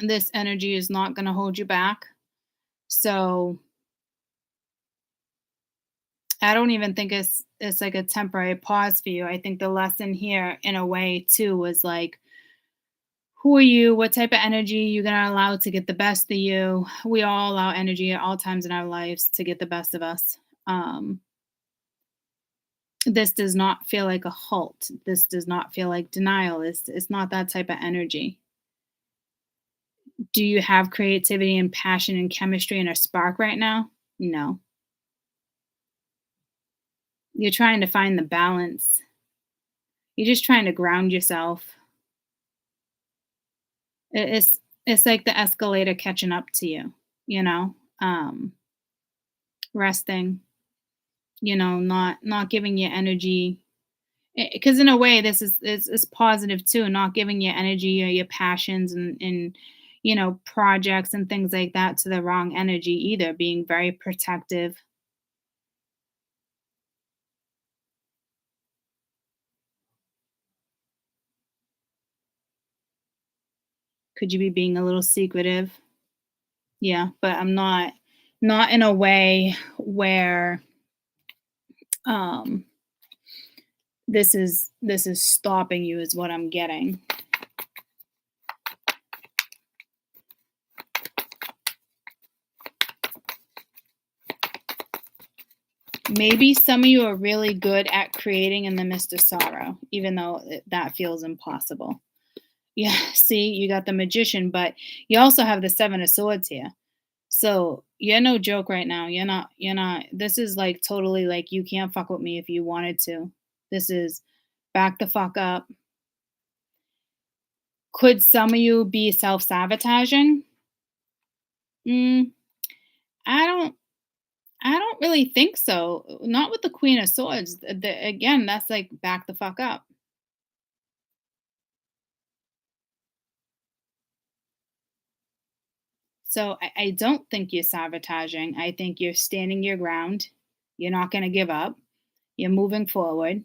this energy is not going to hold you back. So I don't even think it's like a temporary pause for you. I think the lesson here in a way too was like, who are you? What type of energy you're going to allow to get the best of you? We all allow energy at all times in our lives to get the best of us. This does not feel like a halt. This does not feel like denial. It's not that type of energy. Do you have creativity and passion and chemistry and a spark right now? No. You're trying to find the balance. You're just trying to ground yourself. It's like the escalator catching up to you, you know? Resting, not giving you energy. Because in a way, this is positive too, not giving your energy or your passions and projects and things like that to the wrong energy either, being very protective. Could you be being a little secretive? Yeah, but I'm not in a way where um this is stopping you is what I'm getting. Maybe some of you are really good at creating in the midst of sorrow, even though that feels impossible. Yeah, see, you got the magician, but you also have the 7 of swords here. So, you're no joke right now. You're not this is like totally like you can't fuck with me if you wanted to. This is back the fuck up. Could some of you be self-sabotaging? Mm, I don't I don't really think so. Not with the Queen of Swords. Again, that's like back the fuck up. So I don't think you're sabotaging. I think you're standing your ground. You're not going to give up. You're moving forward.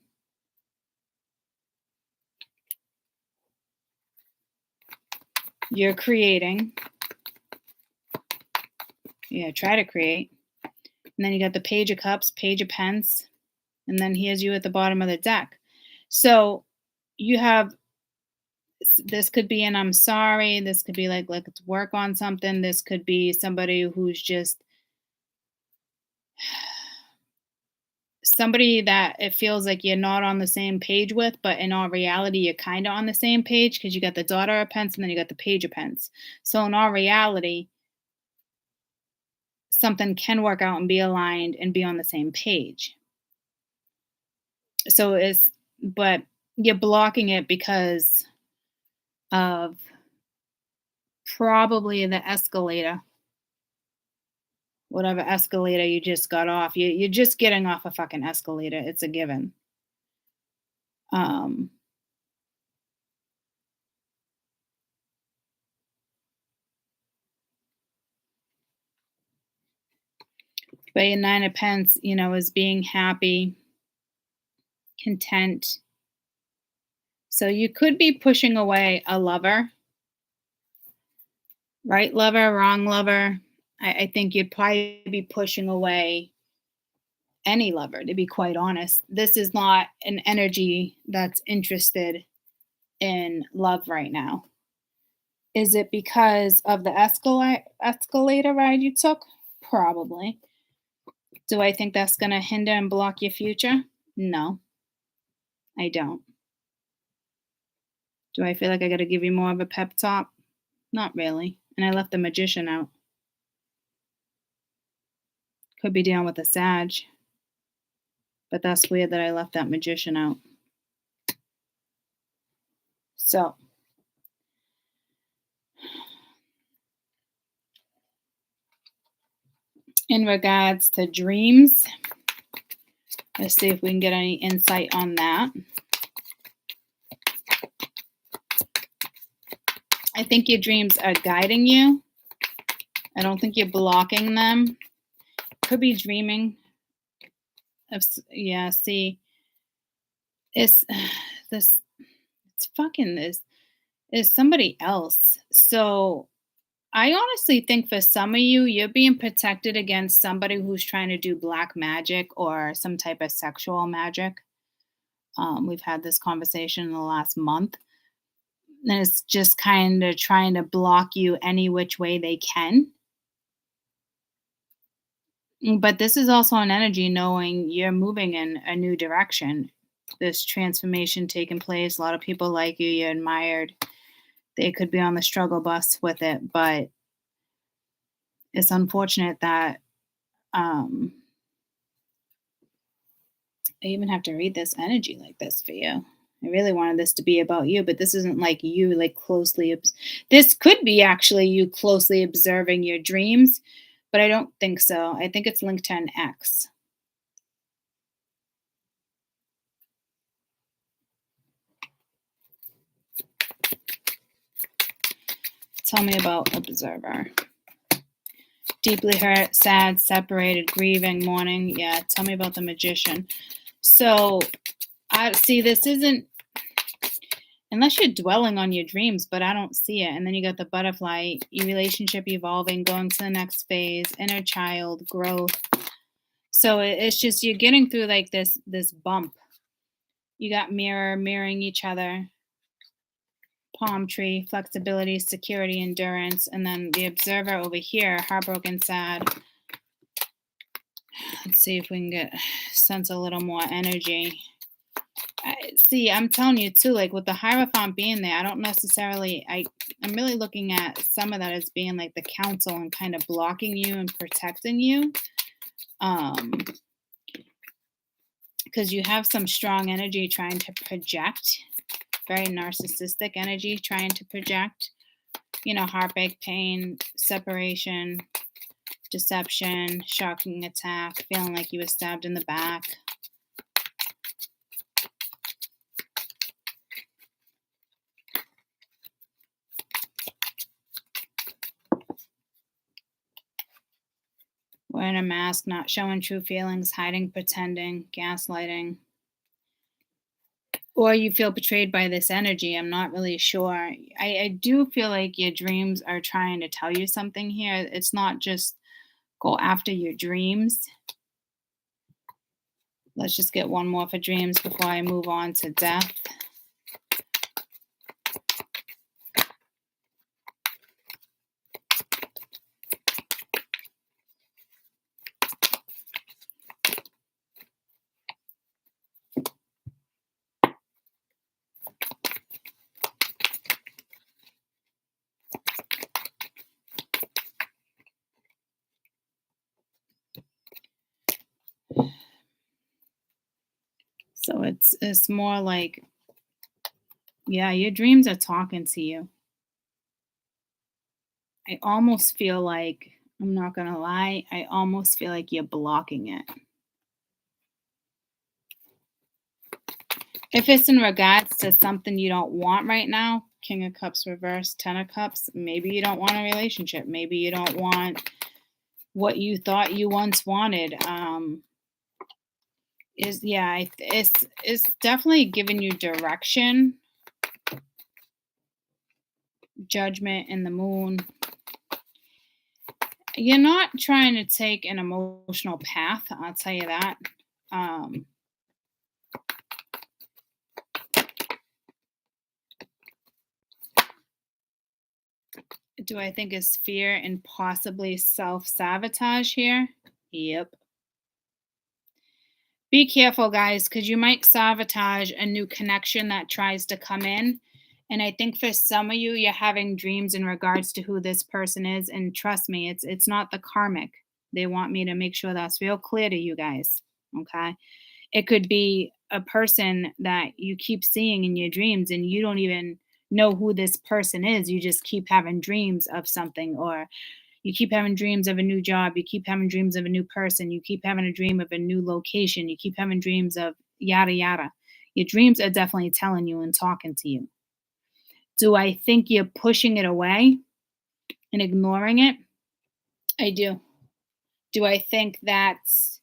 You're creating. Yeah, try to create. And then you got the Page of Cups, Page of Pence, and then here's you at the bottom of the deck. So you have this could be an I'm sorry. This could be like let's work on something. This could be somebody who's just somebody that it feels like you're not on the same page with, but in all reality, you're kind of on the same page because you got the Daughter of Pence and then you got the Page of Pence. So in all reality, something can work out and be aligned and be on the same page. So but you're blocking it because of probably the escalator, whatever escalator you just got off. You're just getting off a fucking escalator. It's a given. Um, but your 9 of Pence, is being happy, content. So you could be pushing away a lover, right lover, wrong lover. I think you'd probably be pushing away any lover, to be quite honest. This is not an energy that's interested in love right now. Is it because of the escalator ride you took? Probably. Do I think that's going to hinder and block your future? No, I don't. Do I feel like I got to give you more of a pep talk? Not really. And I left the magician out. Could be dealing with a Sag. But that's weird that I left that magician out. So, in regards to dreams, let's see if we can get any insight on that. I think your dreams are guiding you. I don't think you're blocking them. Could be dreaming of, yeah, see, it's this, it's fucking this, is somebody else. So I honestly think for some of you, you're being protected against somebody who's trying to do black magic or some type of sexual magic. We've had this conversation in the last month. And it's just kind of trying to block you any which way they can. But this is also an energy knowing you're moving in a new direction. This transformation taking place. A lot of people like you, you're admired. They could be on the struggle bus with it, but it's unfortunate that I even have to read this energy like this for you. I really wanted this to be about you, but this isn't like you like closely. This could be actually you closely observing your dreams, but I don't think so. I think it's linked to an ex. Tell me about observer. Deeply hurt, sad, separated, grieving, mourning. Yeah, tell me about the magician. So, I see this isn't, unless you're dwelling on your dreams, but I don't see it. And then you got the butterfly, your relationship evolving, going to the next phase, inner child, growth. So it's just you're getting through like this bump. You got mirroring each other, palm tree, flexibility, security, endurance, and then the observer over here, heartbroken, sad. Let's see if we can sense a little more energy. See, I'm telling you too, like with the Hierophant being there, I don't necessarily, I'm really looking at some of that as being like the council and kind of blocking you and protecting you. Because you have some strong energy trying to project, very narcissistic energy trying to project, heartbreak, pain, separation, deception, shocking attack, feeling like you were stabbed in the back. Wearing a mask, not showing true feelings, hiding, pretending, gaslighting. Or you feel betrayed by this energy. I'm not really sure. I do feel like your dreams are trying to tell you something here. It's not just go after your dreams. Let's just get one more for dreams before I move on to death. So it's more like, yeah, your dreams are talking to you. I almost feel like, I'm not going to lie, I almost feel like you're blocking it. If it's in regards to something you don't want right now, King of Cups reverse, Ten of Cups, maybe you don't want a relationship. Maybe you don't want what you thought you once wanted. It's definitely giving you direction. Judgment in the Moon. You're not trying to take an emotional path, I'll tell you that. Do I think is fear and possibly self-sabotage here? Yep. Be careful, guys, because you might sabotage a new connection that tries to come in. And I think for some of you, you're having dreams in regards to who this person is. And trust me, it's not the karmic. They want me to make sure that's real clear to you guys. Okay. It could be a person that you keep seeing in your dreams and you don't even know who this person is. You just keep having dreams of something, or you keep having dreams of a new job. You keep having dreams of a new person. You keep having a dream of a new location. You keep having dreams of yada, yada. Your dreams are definitely telling you and talking to you. Do I think you're pushing it away and ignoring it? I do. Do I think that's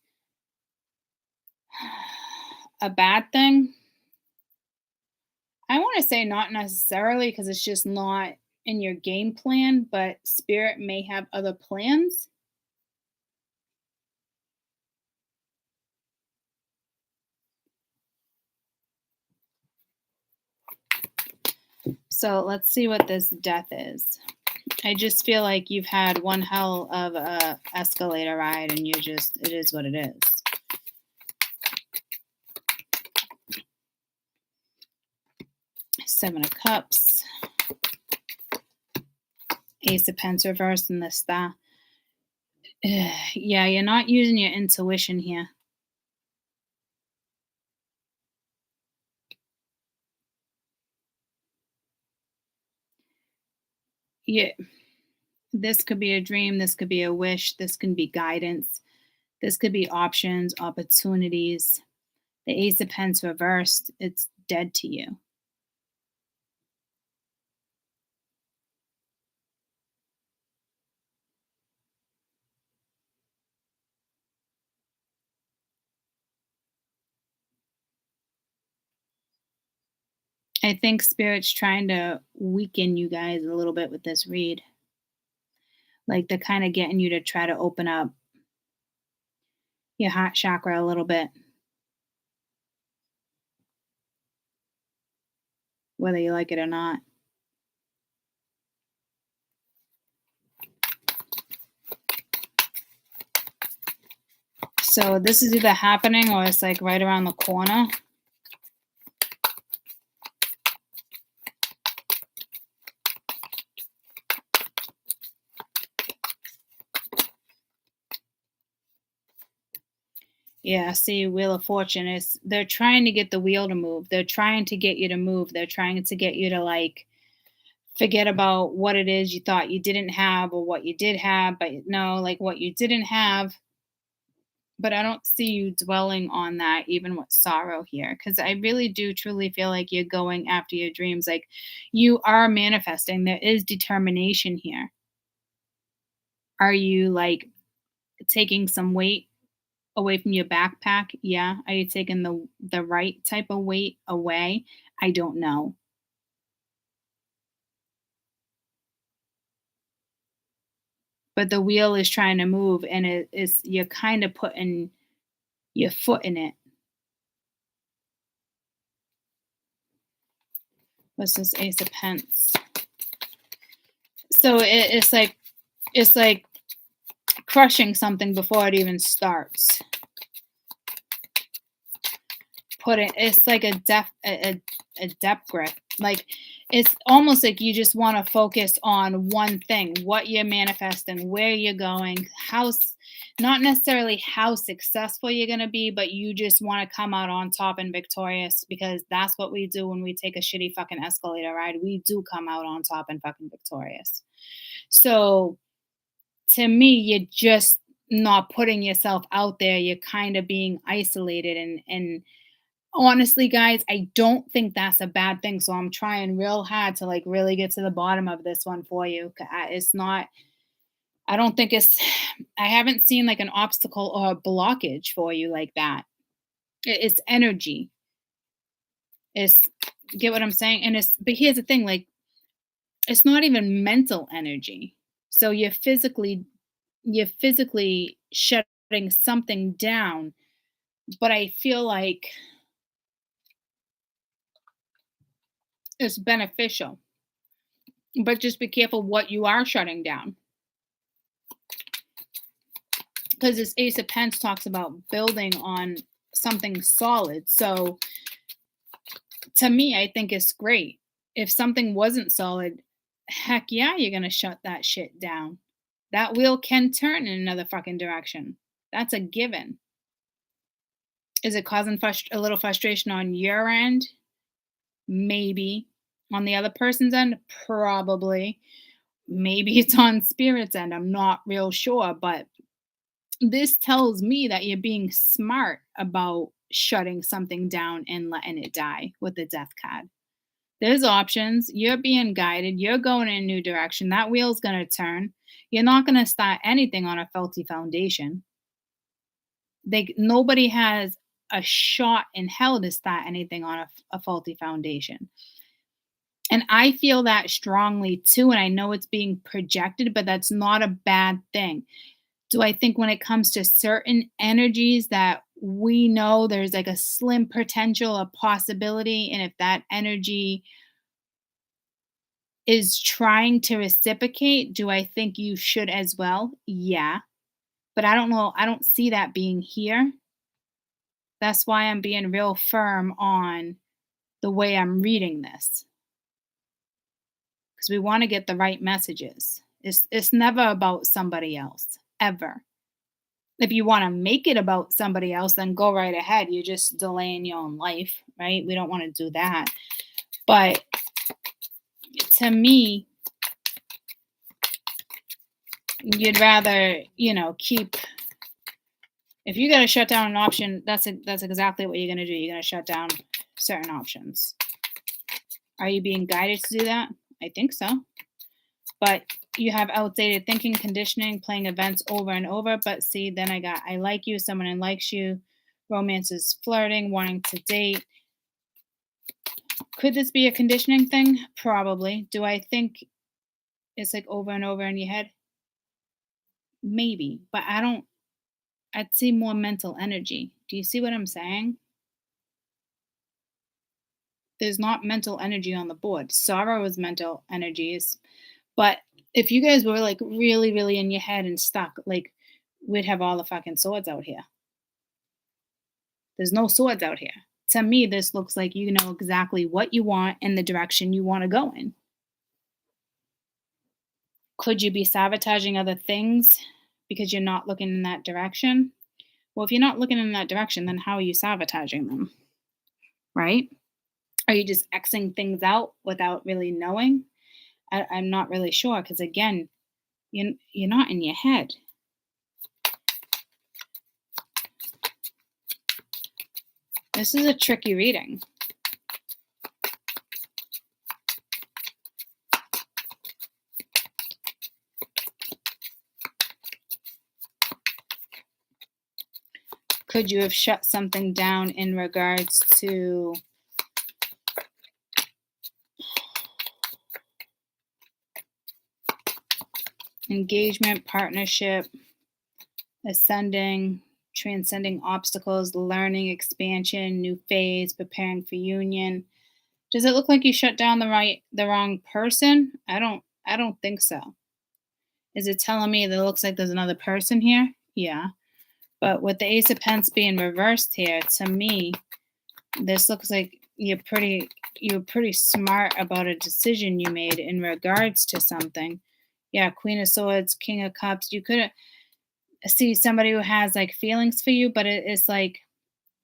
a bad thing? I want to say not necessarily, because it's just not in your game plan, but spirit may have other plans. So let's see what this death is. I just feel like you've had one hell of a escalator ride and it is what it is. Seven of Cups. Ace of Pence reversed and the Star. Yeah, you're not using your intuition here. Yeah, this could be a dream, this could be a wish, this can be guidance, this could be options, opportunities. The Ace of Pents reversed, it's dead to you. I think Spirit's trying to weaken you guys a little bit with this read. Like they're kind of getting you to try to open up your heart chakra a little bit, whether you like it or not. So this is either happening or it's like right around the corner. Yeah, see, Wheel of Fortune is they're trying to get the wheel to move. They're trying to get you to move. They're trying to get you to like forget about what it is you thought you didn't have or what you did have, but no, like what you didn't have. But I don't see you dwelling on that even with sorrow here because I really do truly feel like you're going after your dreams. Like you are manifesting. There is determination here. Are you like taking some weight away from your backpack? Yeah. Are you taking the right type of weight away? I don't know. But the wheel is trying to move and it is you're kind of putting your foot in it. What's this Ace of Pents? So it's like crushing something before it even starts. It's like a depth grip. Like it's almost like you just want to focus on one thing, what you're manifesting, where you're going, not necessarily how successful you're going to be, but you just want to come out on top and victorious because that's what we do when we take a shitty fucking escalator ride. We do come out on top and fucking victorious. So to me, you're just not putting yourself out there. You're kind of being isolated and honestly, guys, I don't think that's a bad thing. So I'm trying real hard to like really get to the bottom of this one for you. It's not, I don't think it's, I haven't seen like an obstacle or a blockage for you like that. It's energy. It's, get what I'm saying? And but here's the thing, like, it's not even mental energy. So you're physically shutting something down. But I feel like it's beneficial. But just be careful what you are shutting down. Because this Ace of Pents talks about building on something solid. So to me, I think it's great. If something wasn't solid, heck yeah, you're going to shut that shit down. That wheel can turn in another fucking direction. That's a given. Is it causing a little frustration on your end? Maybe. On the other person's end? Probably. Maybe it's on Spirit's end. I'm not real sure, but this tells me that you're being smart about shutting something down and letting it die with the death card. There's options. You're being guided. You're going in a new direction. That wheel's going to turn. You're not going to start anything on a faulty foundation. Nobody has a shot in hell to start anything on a faulty foundation. And I feel that strongly too. And I know it's being projected, but that's not a bad thing. Do I think when it comes to certain energies that we know there's like a slim potential, a possibility, and if that energy is trying to reciprocate, do I think you should as well? Yeah. But I don't know. I don't see that being here. That's why I'm being real firm on the way I'm reading this. Because we want to get the right messages. It's never about somebody else, ever. If you want to make it about somebody else, then go right ahead. You're just delaying your own life, right? We don't want to do that. But to me, you'd rather, keep. If you got to shut down an option, that's exactly what you're going to do. You're going to shut down certain options. Are you being guided to do that? I think so. But you have outdated thinking, conditioning, playing events over and over. But see, then I like you, someone likes you, romance is flirting, wanting to date. Could this be a conditioning thing? Probably. Do I think it's like over and over in your head? Maybe. But I'd see more mental energy. Do you see what I'm saying? There's not mental energy on the board. Sorrow is mental energies. But if you guys were like really, really in your head and stuck, like we'd have all the fucking swords out here. There's no swords out here. To me, this looks like you know exactly what you want and the direction you want to go in. Could you be sabotaging other things because you're not looking in that direction? Well, if you're not looking in that direction, then how are you sabotaging them? Right? Are you just Xing things out without really knowing? I'm not really sure because, again, you're not in your head. This is a tricky reading. Could you have shut something down in regards to engagement, partnership, ascending, transcending obstacles, learning, expansion, new phase, preparing for union? Does it look like you shut down the wrong person? I don't think so. Is it telling me that it looks like there's another person here? Yeah. But with the Ace of Pentacles being reversed here, to me, this looks like you're pretty smart about a decision you made in regards to something. Yeah, Queen of Swords, King of Cups. You could see somebody who has like feelings for you, but it's like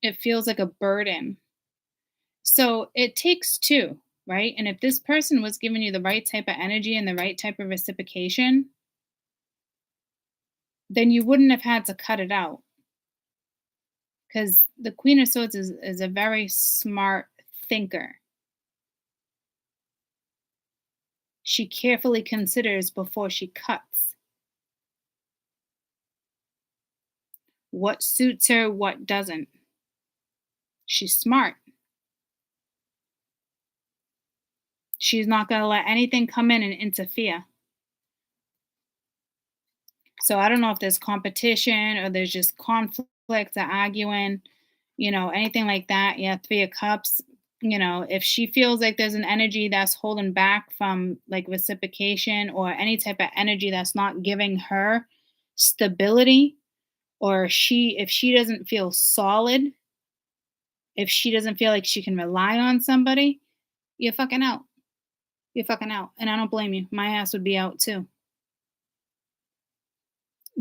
it feels like a burden. So it takes two, right? And if this person was giving you the right type of energy and the right type of reciprocation, then you wouldn't have had to cut it out. Because the Queen of Swords is a very smart thinker. She carefully considers before she cuts. What suits her, what doesn't. She's smart. She's not going to let anything come in and interfere. So I don't know if there's competition or there's just conflict or arguing, anything like that. Yeah, Three of Cups. If she feels like there's an energy that's holding back from like reciprocation or any type of energy that's not giving her stability, or if she doesn't feel solid, if she doesn't feel like she can rely on somebody, you're fucking out. You're fucking out. And I don't blame you. My ass would be out too.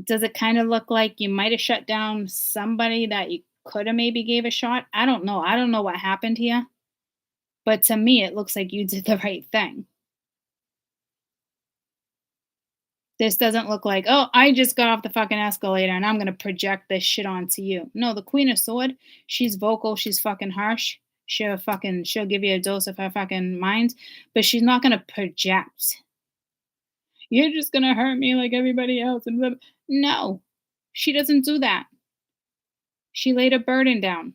Does it kind of look like you might have shut down somebody that you could have maybe gave a shot? I don't know. I don't know what happened here. But to me, it looks like you did the right thing. This doesn't look like, oh, I just got off the fucking escalator and I'm going to project this shit onto you. No, the Queen of Swords, she's vocal. She's fucking harsh. She'll give you a dose of her fucking mind, but she's not going to project. You're just going to hurt me like everybody else. And blah, blah. No, she doesn't do that. She laid a burden down.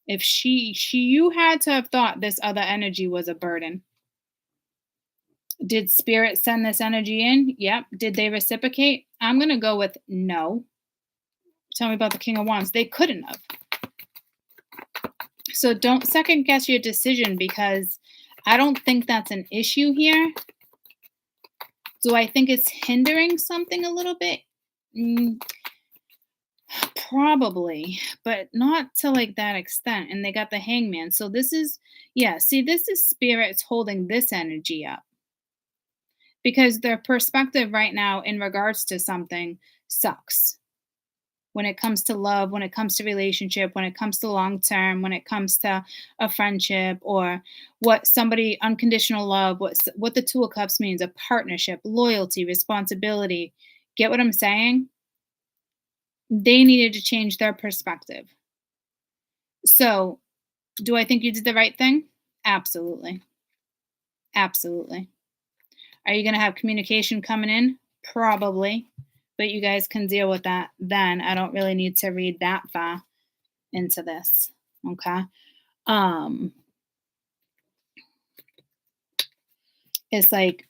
If you had to have thought this other energy was a burden. Did Spirit send this energy in? Yep. Did they reciprocate? I'm going to go with no. Tell me about the King of Wands. They couldn't have. So don't second guess your decision, because I don't think that's an issue here. Do I think it's hindering something a little bit? Probably, but not to like that extent. And they got the Hangman. So this is, this is Spirit's holding this energy up. Because their perspective right now in regards to something sucks. when it comes to love, when it comes to relationship, when it comes to long term, when it comes to a friendship, or what somebody unconditional love, what the Two of Cups means, a partnership, loyalty, responsibility. Get what I'm saying? They needed to change their perspective. So, do I think you did the right thing? Absolutely. Absolutely. Are you going to have communication coming in? Probably. But you guys can deal with that then. I don't really need to read that far into this. Okay. It's like,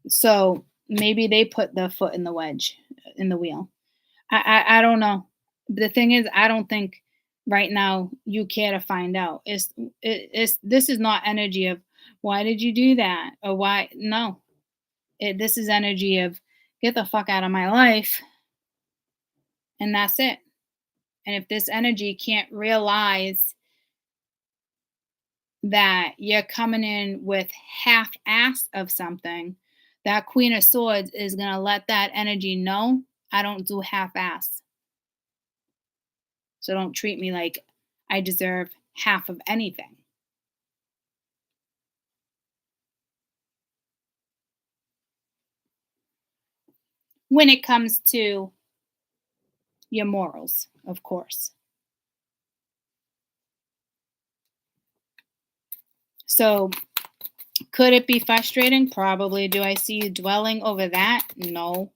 so maybe they put the foot in the wedge in the wheel. I don't know. The thing is, I don't think right now you care to find out. This is not energy of why did you do that or why. No, this is energy of get the fuck out of my life, and that's it. And if this energy can't realize that you're coming in with half-ass of something, that Queen of Swords is going to let that energy know, I don't do half-ass. So don't treat me like I deserve half of anything. When it comes to your morals, of course. So could it be frustrating? Probably. Do I see you dwelling over that? No.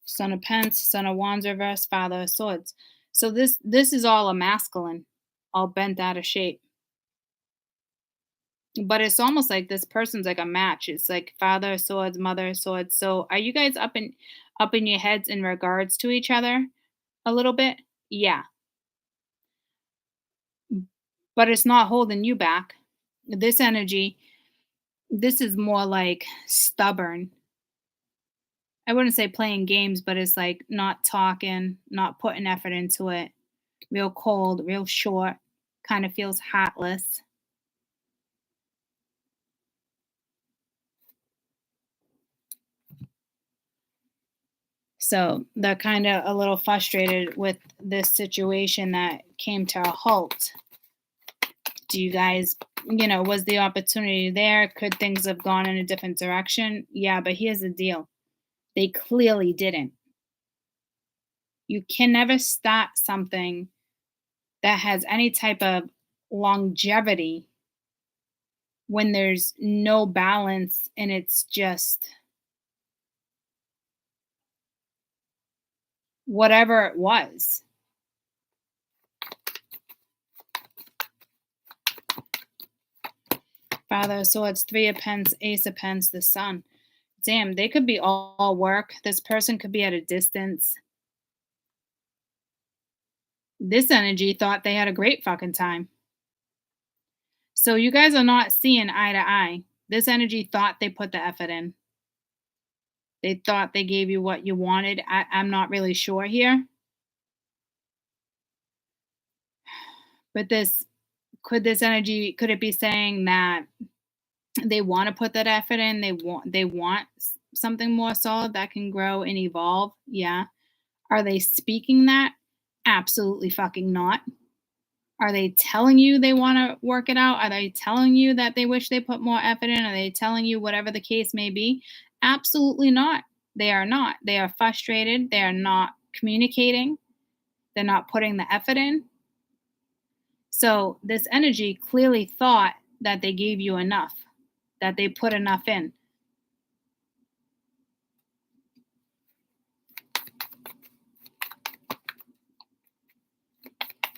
Son of Pence, Son of Wands reverse, Father of Swords. So this is all a masculine, all bent out of shape. But it's almost like this person's like a match. It's like Father of Swords, Mother of Swords. So are you guys up in your heads in regards to each other a little bit? Yeah. But it's not holding you back. This energy, this is more like stubborn. I wouldn't say playing games, but it's like not talking, not putting effort into it. Real cold, real short, kind of feels heartless. So they're kind of a little frustrated with this situation that came to a halt. Do you guys, was the opportunity there? Could things have gone in a different direction? Yeah, but here's the deal. They clearly didn't. You can never start something that has any type of longevity when there's no balance and it's just whatever it was. Father of Swords, Three of Pence, Ace of Pence, the Sun. Damn, they could be all work. This person could be at a distance. This energy thought they had a great fucking time. So you guys are not seeing eye to eye. This energy thought they put the effort in. They thought they gave you what you wanted. I'm not really sure here. But could it be saying that they want to put that effort in? They want something more solid that can grow and evolve? Yeah. Are they speaking that? Absolutely fucking not. Are they telling you they want to work it out? Are they telling you that they wish they put more effort in? Are they telling you whatever the case may be? Absolutely not. They are not. They are frustrated. They are not communicating. They're not putting the effort in. So this energy clearly thought that they gave you enough, that they put enough in.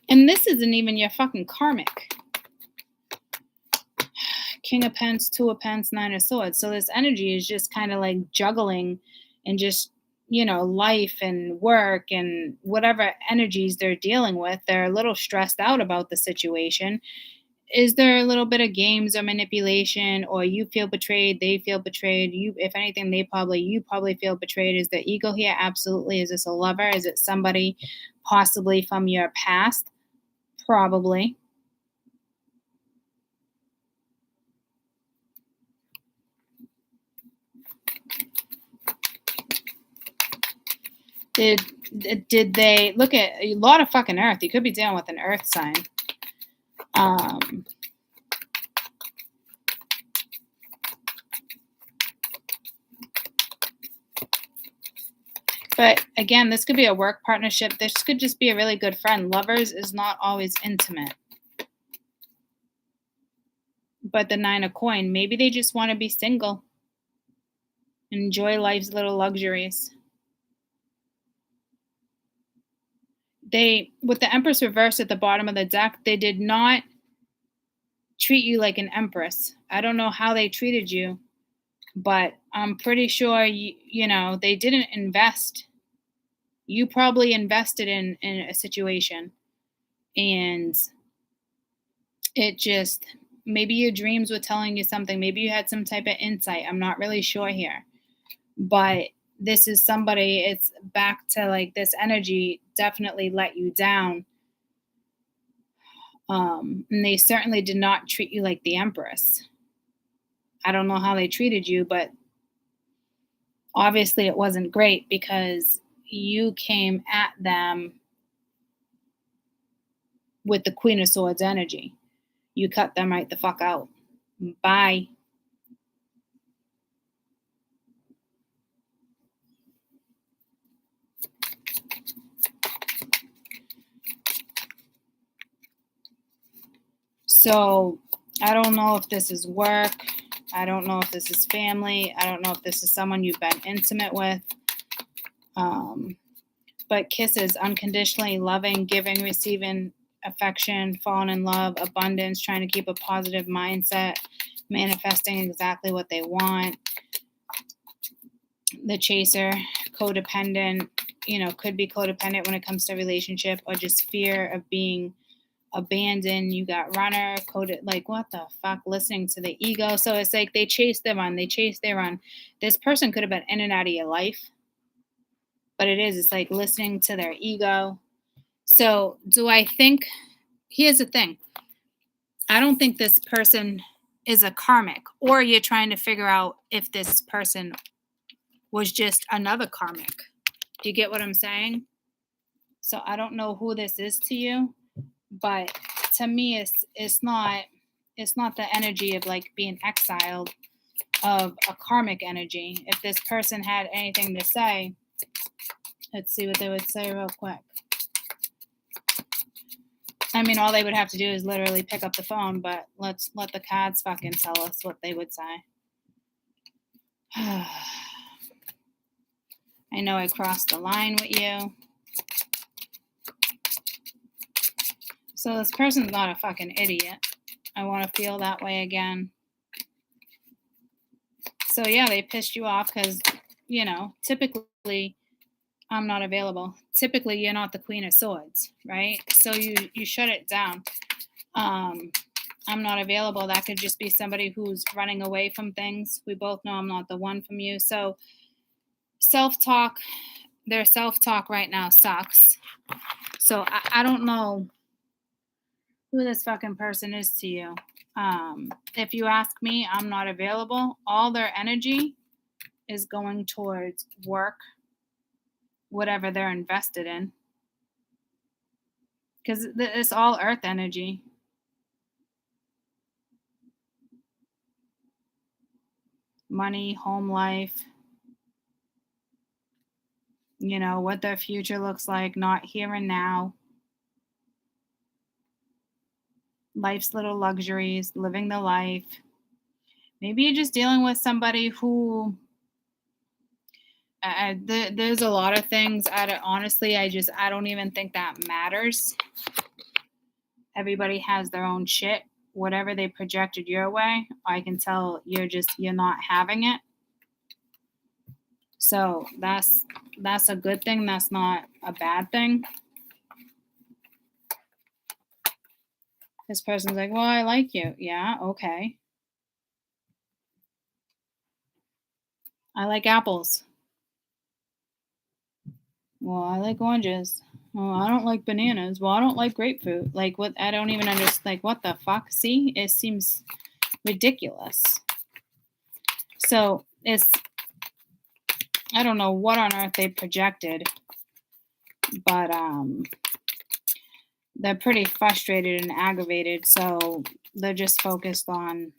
And this isn't even your fucking karmic. King of Pence, Two of Pence, Nine of Swords. So this energy is just kind of like juggling and just, life and work and whatever energies they're dealing with. They're a little stressed out about the situation. Is there a little bit of games or manipulation, or you feel betrayed, they feel betrayed? If anything, you probably feel betrayed. Is the ego here? Absolutely. Is this a lover? Is it somebody possibly from your past? Probably. Did they look at a lot of fucking earth? You could be dealing with an earth sign. But again, this could be a work partnership. This could just be a really good friend. Lovers is not always intimate. But the 9 of coin, maybe they just want to be single. Enjoy life's little luxuries. With the Empress reversed at the bottom of the deck, they did not treat you like an empress. I don't know how they treated you, but I'm pretty sure, you know, they didn't invest. You probably invested in a situation, and it just, maybe your dreams were telling you something. Maybe you had some type of insight. I'm not really sure here, but this is somebody, it's back to like this energy definitely let you down. And they certainly did not treat you like the Empress. I don't know how they treated you, but obviously it wasn't great because you came at them with the Queen of Swords energy. You cut them right the fuck out. Bye. So I don't know if this is work. I don't know if this is family. I don't know if this is someone you've been intimate with. But kisses, unconditionally loving, giving, receiving affection, falling in love, abundance, trying to keep a positive mindset, manifesting exactly what they want. The chaser, codependent, you know, could be codependent when it comes to relationship, or just fear of being abandoned. You got runner, coded, like what the fuck, listening to the ego. So it's like they chase their run. This person could have been in and out of your life, but it's like listening to their ego. So do I think, here's the thing, I don't think this person is a karmic, or you're trying to figure out if this person was just another karmic. Do you get what I'm saying? So I don't know who this is to you, but to me, it's not the energy of like being exiled, of a karmic energy. If this person had anything to say, let's see what they would say real quick. I mean, all they would have to do is literally pick up the phone, but let's let the cards fucking tell us what they would say. I know I crossed the line with you. So this person's not a fucking idiot. I want to feel that way again. So yeah, they pissed you off because, you know, typically I'm not available. Typically you're not the Queen of Swords, right? So you shut it down. I'm not available. That could just be somebody who's running away from things. We both know I'm not the one from you. So self-talk, their self-talk right now sucks. So I don't know who this fucking person is to you. If you ask me, I'm not available. All their energy is going towards work, whatever they're invested in. Because it's all earth energy. Money, home life, you know, what their future looks like, not here and now. Life's little luxuries, living the life. Maybe you're just dealing with somebody who, there's a lot of things. Honestly, I don't even think that matters. Everybody has their own shit. Whatever they projected your way, I can tell you're not having it. So that's a good thing. That's not a bad thing. This person's like, well, I like you. Yeah, okay. I like apples. Well, I like oranges. Well, I don't like bananas. Well, I don't like grapefruit. Like, what? I don't even understand. Like, what the fuck? See? It seems ridiculous. So, I don't know what on earth they projected. but they're pretty frustrated and aggravated, so they're just focused on,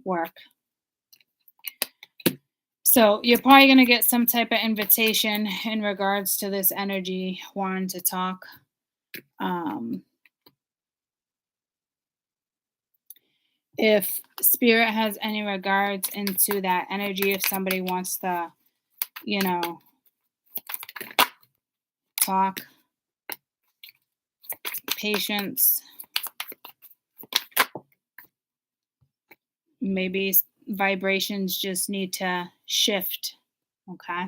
work. So you're probably going to get some type of invitation in regards to this energy wanting to talk. If spirit has any regards into that energy, if somebody wants to, talk, patience, maybe vibrations just need to shift. Okay.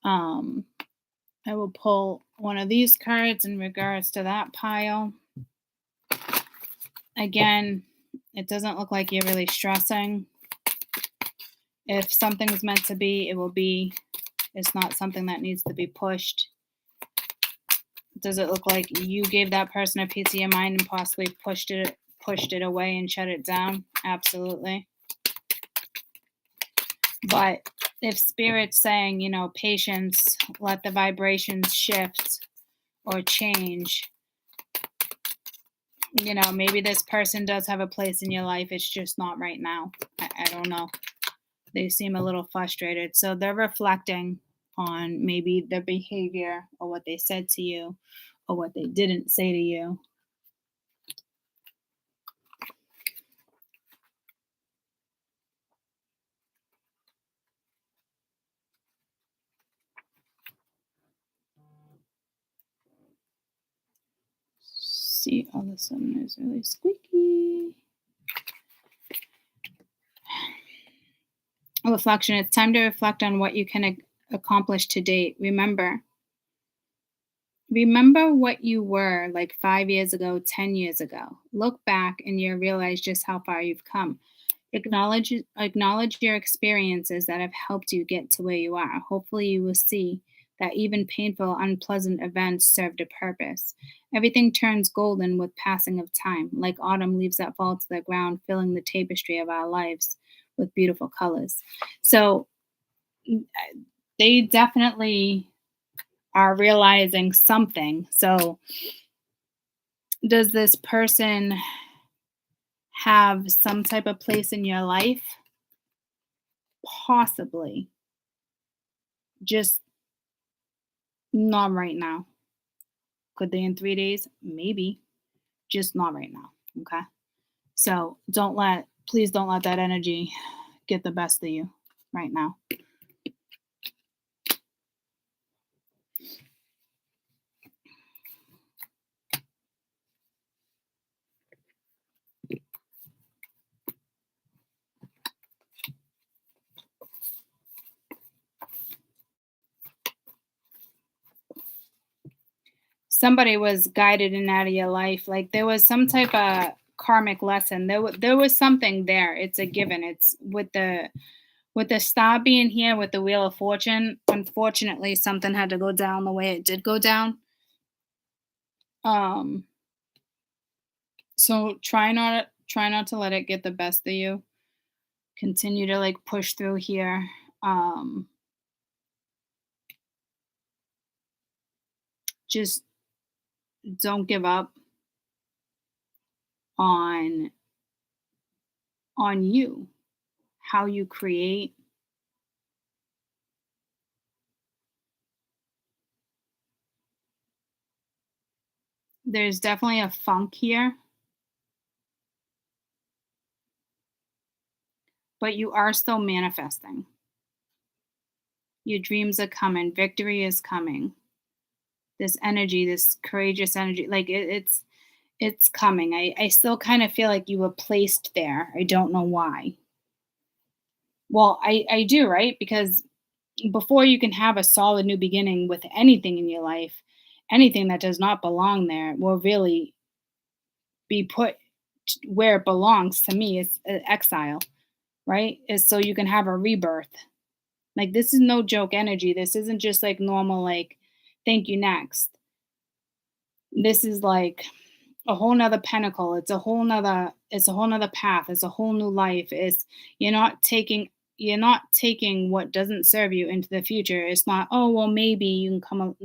I will pull one of these cards in regards to that pile. Again, it doesn't look like you're really stressing. If something's meant to be, it will be. It's not something that needs to be pushed. Does it look like you gave that person a piece of your mind and possibly pushed it away and shut it down? Absolutely. But if spirit's saying, patience, let the vibrations shift or change, maybe this person does have a place in your life. It's just not right now. I don't know. They seem a little frustrated. So they're reflecting on maybe their behavior or what they said to you or what they didn't say to you. See, all of a sudden it's really squeaky. Reflection. It's time to reflect on what you can accomplish to date. Remember what you were like 5 years ago, 10 years ago. Look back and you'll realize just how far you've come. Acknowledge your experiences that have helped you get to where you are. Hopefully you will see that even painful, unpleasant events served a purpose. Everything turns golden with passing of time, like autumn leaves that fall to the ground, filling the tapestry of our lives with beautiful colors. So they definitely are realizing something. So does this person have some type of place in your life? Possibly. Just not right now. Could they in 3 days? Maybe. Just not right now. Okay. So please don't let that energy get the best of you right now. Somebody was guided in out of your life. Like there was some type of karmic lesson. There was something there. It's a given. It's with the star being here with the Wheel of Fortune. Unfortunately, something had to go down the way it did go down. So try not to let it get the best of you. Continue to like push through here. Just don't give up on you, how you create. There's definitely a funk here, but you are still manifesting. Your dreams are coming. Victory is coming. This energy, this courageous energy, like it's coming. I still kind of feel like you were placed there. I don't know why. Well, I do, right? Because before you can have a solid new beginning with anything in your life, anything that does not belong there will really be put where it belongs. To me, it's exile, right? Is so you can have a rebirth. Like this is no joke energy. This isn't just like normal, like, thank you, next. This is like a whole nother pinnacle. It's a whole nother path. It's a whole new life. It's you're not taking, you're not taking what doesn't serve you into the future. It's not, oh, well, maybe you can come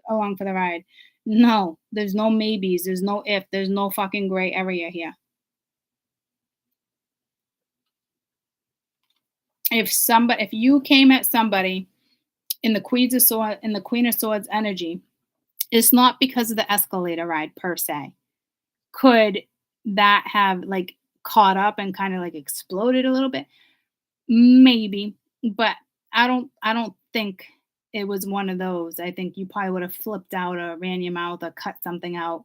along for the ride. No, there's no maybes. There's no if. There's no fucking gray area here. If you came at somebody in the Queen of Swords energy, it's not because of the escalator ride per se. Could that have like caught up and kind of like exploded a little bit? Maybe, but I don't think it was one of those. I think you probably would have flipped out or ran your mouth or cut something out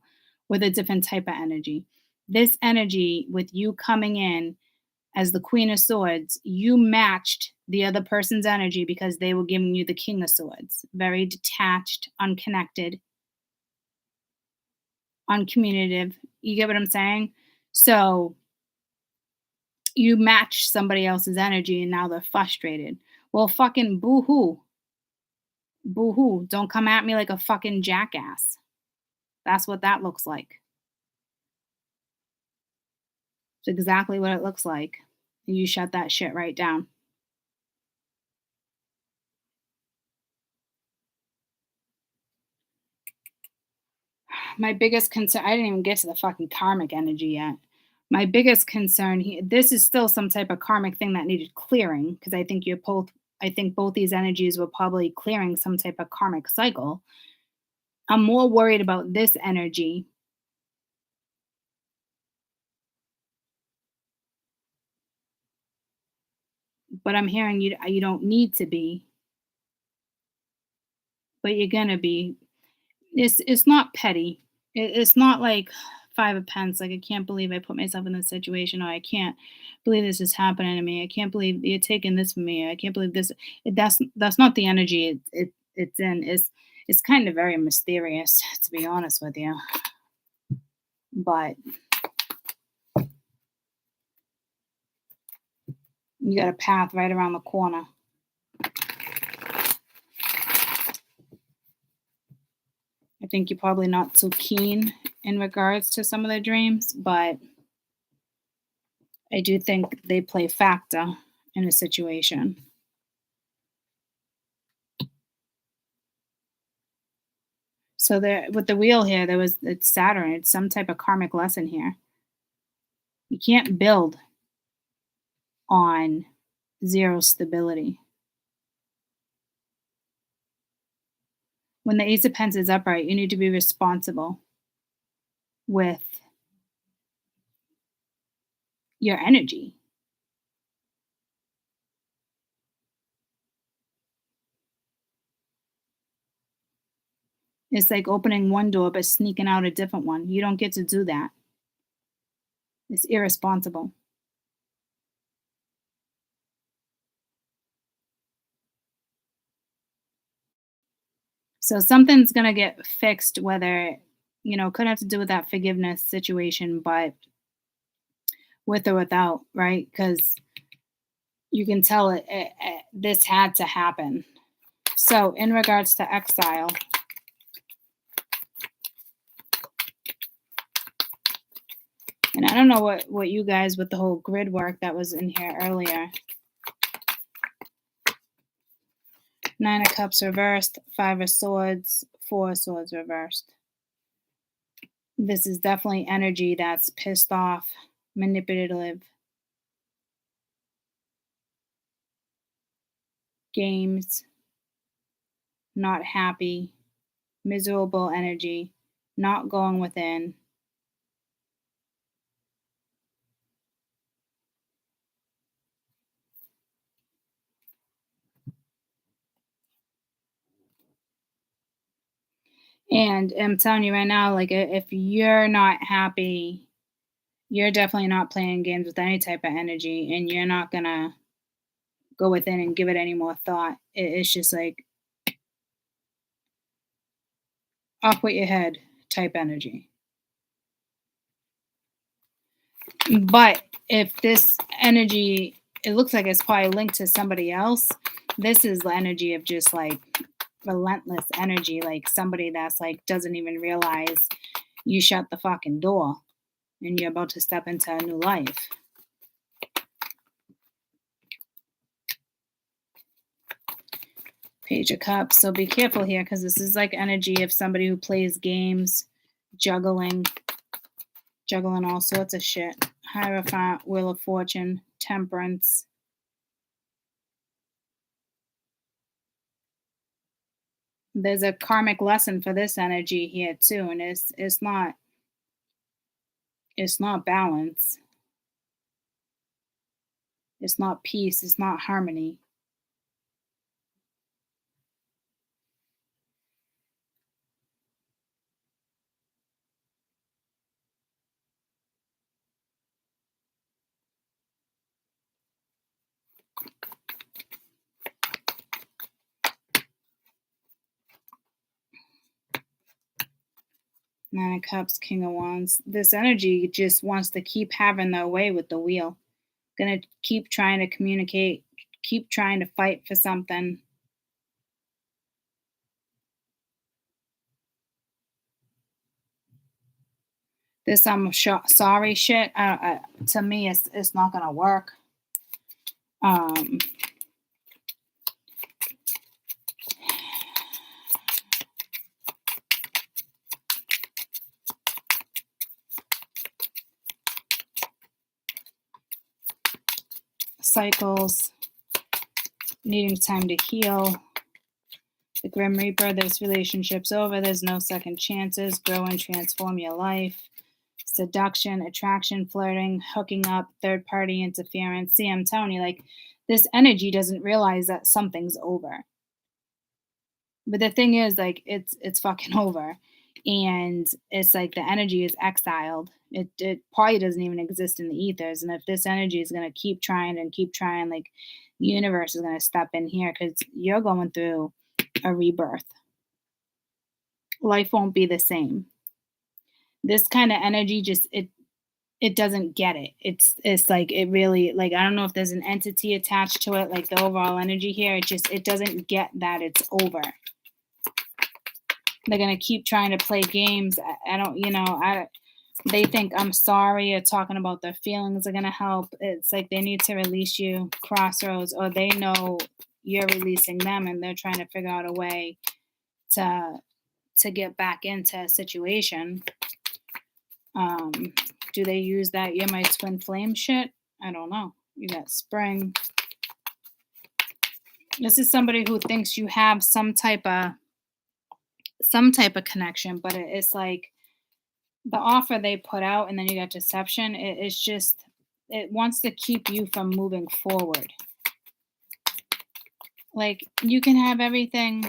with a different type of energy. This energy with you coming in as the Queen of Swords, you matched the other person's energy because they were giving you the King of Swords. Very detached, unconnected, uncommunicative. You get what I'm saying? So you match somebody else's energy and now they're frustrated. Well, fucking boo-hoo. Boo-hoo. Don't come at me like a fucking jackass. That's what that looks like. It's exactly what it looks like. And you shut that shit right down. My biggest concern, I didn't even get to the fucking karmic energy yet. My biggest concern here, this is still some type of karmic thing that needed clearing, because I think both these energies were probably clearing some type of karmic cycle. I'm more worried about this energy. But I'm hearing you don't need to be. But you're gonna be. It's not petty. It's not like Five of Pence. Like, I can't believe I put myself in this situation, or I can't believe this is happening to me. I can't believe you're taking this from me. I can't believe this. That's not the energy it's in. It's kind of very mysterious, to be honest with you. But you got a path right around the corner. I think you're probably not so keen in regards to some of the dreams, but I do think they play factor in a situation. So there, with the wheel here, it's Saturn. It's some type of karmic lesson here. You can't build on zero stability. When the Ace of Pence is upright, you need to be responsible with your energy. It's like opening one door but sneaking out a different one. You don't get to do that. It's irresponsible. So something's going to get fixed, whether, could have to do with that forgiveness situation, but with or without, right? Because you can tell this had to happen. So in regards to exile, and I don't know what you guys, with the whole grid work that was in here earlier. Nine of Cups reversed, Five of Swords, Four of Swords reversed. This is definitely energy that's pissed off, manipulative, games, not happy, miserable energy, not going within. And I'm telling you right now, like, if you're not happy, you're definitely not playing games with any type of energy, and you're not going to go within and give it any more thought. It's just like off with your head type energy. But if this energy, it looks like it's probably linked to somebody else, this is the energy of just like relentless energy, like somebody that's like doesn't even realize you shut the fucking door and you're about to step into a new life. Page of Cups. So be careful here because this is like energy of somebody who plays games, juggling all sorts of shit. Hierophant, Wheel of Fortune, Temperance. There's a karmic lesson for this energy here too, and it's not balance. It's not peace. It's not harmony. Nine of Cups, King of Wands. This energy just wants to keep having their way with the wheel. Gonna keep trying to communicate, keep trying to fight for something. This sorry shit, to me, it's not gonna work. Cycles, needing time to heal. The Grim Reaper, this relationship's over. There's no second chances. Grow and transform your life. Seduction, attraction, flirting, hooking up, third party interference. See, I'm telling you, like, this energy doesn't realize that something's over. But the thing is, like, it's fucking over. And it's like the energy is exiled. It probably doesn't even exist in the ethers. And if this energy is going to keep trying, like, the universe is going to step in here because you're going through a rebirth. Life won't be the same. This kind of energy just it doesn't get it. It's like it really, like, I don't know if there's an entity attached to it, like the overall energy here. It doesn't get that it's over. They're gonna keep trying to play games. They think I'm sorry or talking about their feelings are gonna help. It's like they need to release you, crossroads, or they know you're releasing them and they're trying to figure out a way to get back into a situation. Do they use that you're my twin flame shit? I don't know. You got Spring. This is somebody who thinks you have some type of connection, but it's like the offer they put out, and then you got deception. It's just, it wants to keep you from moving forward. Like, you can have everything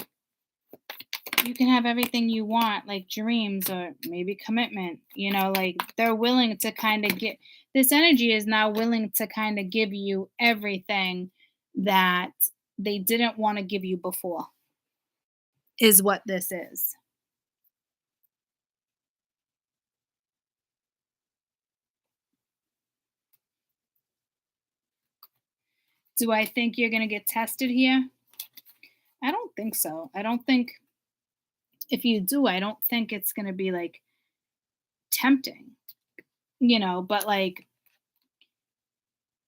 you want, like dreams or maybe commitment, like they're willing to kind of get, this energy is now willing to kind of give you everything that they didn't want to give you before, is what this is. Do I think you're going to get tested here? I don't think so. I don't think, if you do, I don't think it's going to be like tempting, but like,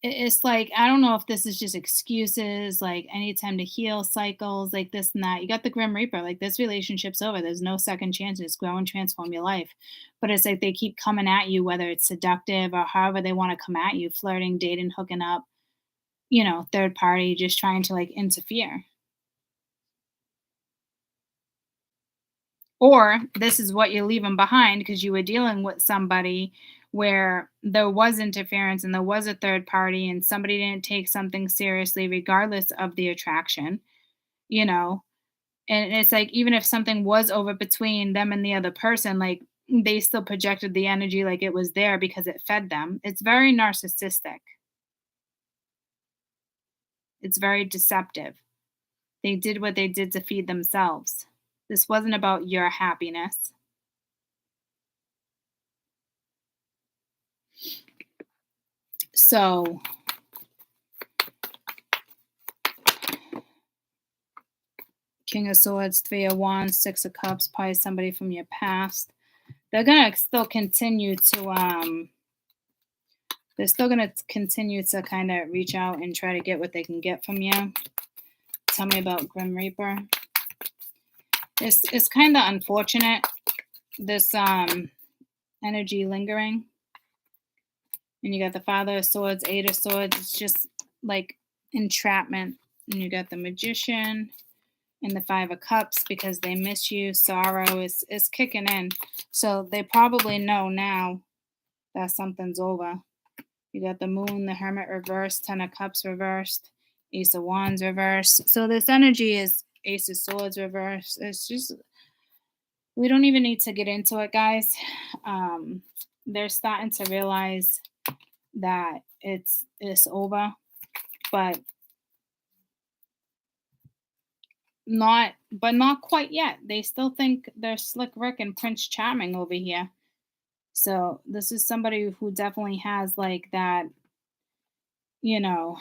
it's like, I don't know if this is just excuses, like I need time to heal, cycles, like this and that. You got the Grim Reaper, like this relationship's over. There's no second chances. Grow and transform your life. But it's like they keep coming at you, whether it's seductive or however they want to come at you, flirting, dating, hooking up, third party, just trying to like interfere. Or this is what you're leaving behind because you were dealing with somebody where there was interference and there was a third party and somebody didn't take something seriously regardless of the attraction, and it's like, even if something was over between them and the other person, like they still projected the energy like it was there because it fed them. It's very narcissistic. It's very deceptive. They did what they did to feed themselves. This wasn't about your happiness. So, King of Swords, Three of Wands, Six of Cups, probably somebody from your past. They're going to still continue to, kind of reach out and try to get what they can get from you. Tell me about Grim Reaper. It's kind of unfortunate, this energy lingering. And you got the Father of Swords, Eight of Swords. It's just like entrapment. And you got the Magician and the Five of Cups because they miss you. Sorrow is kicking in. So they probably know now that something's over. You got the Moon, the Hermit reversed, Ten of Cups reversed, Ace of Wands reversed. So this energy is Ace of Swords reversed. It's just, we don't even need to get into it, guys. They're starting to realize that it's over, but not quite yet. They still think they're Slick Rick and Prince Charming over here. So this is somebody who definitely has like that, you know,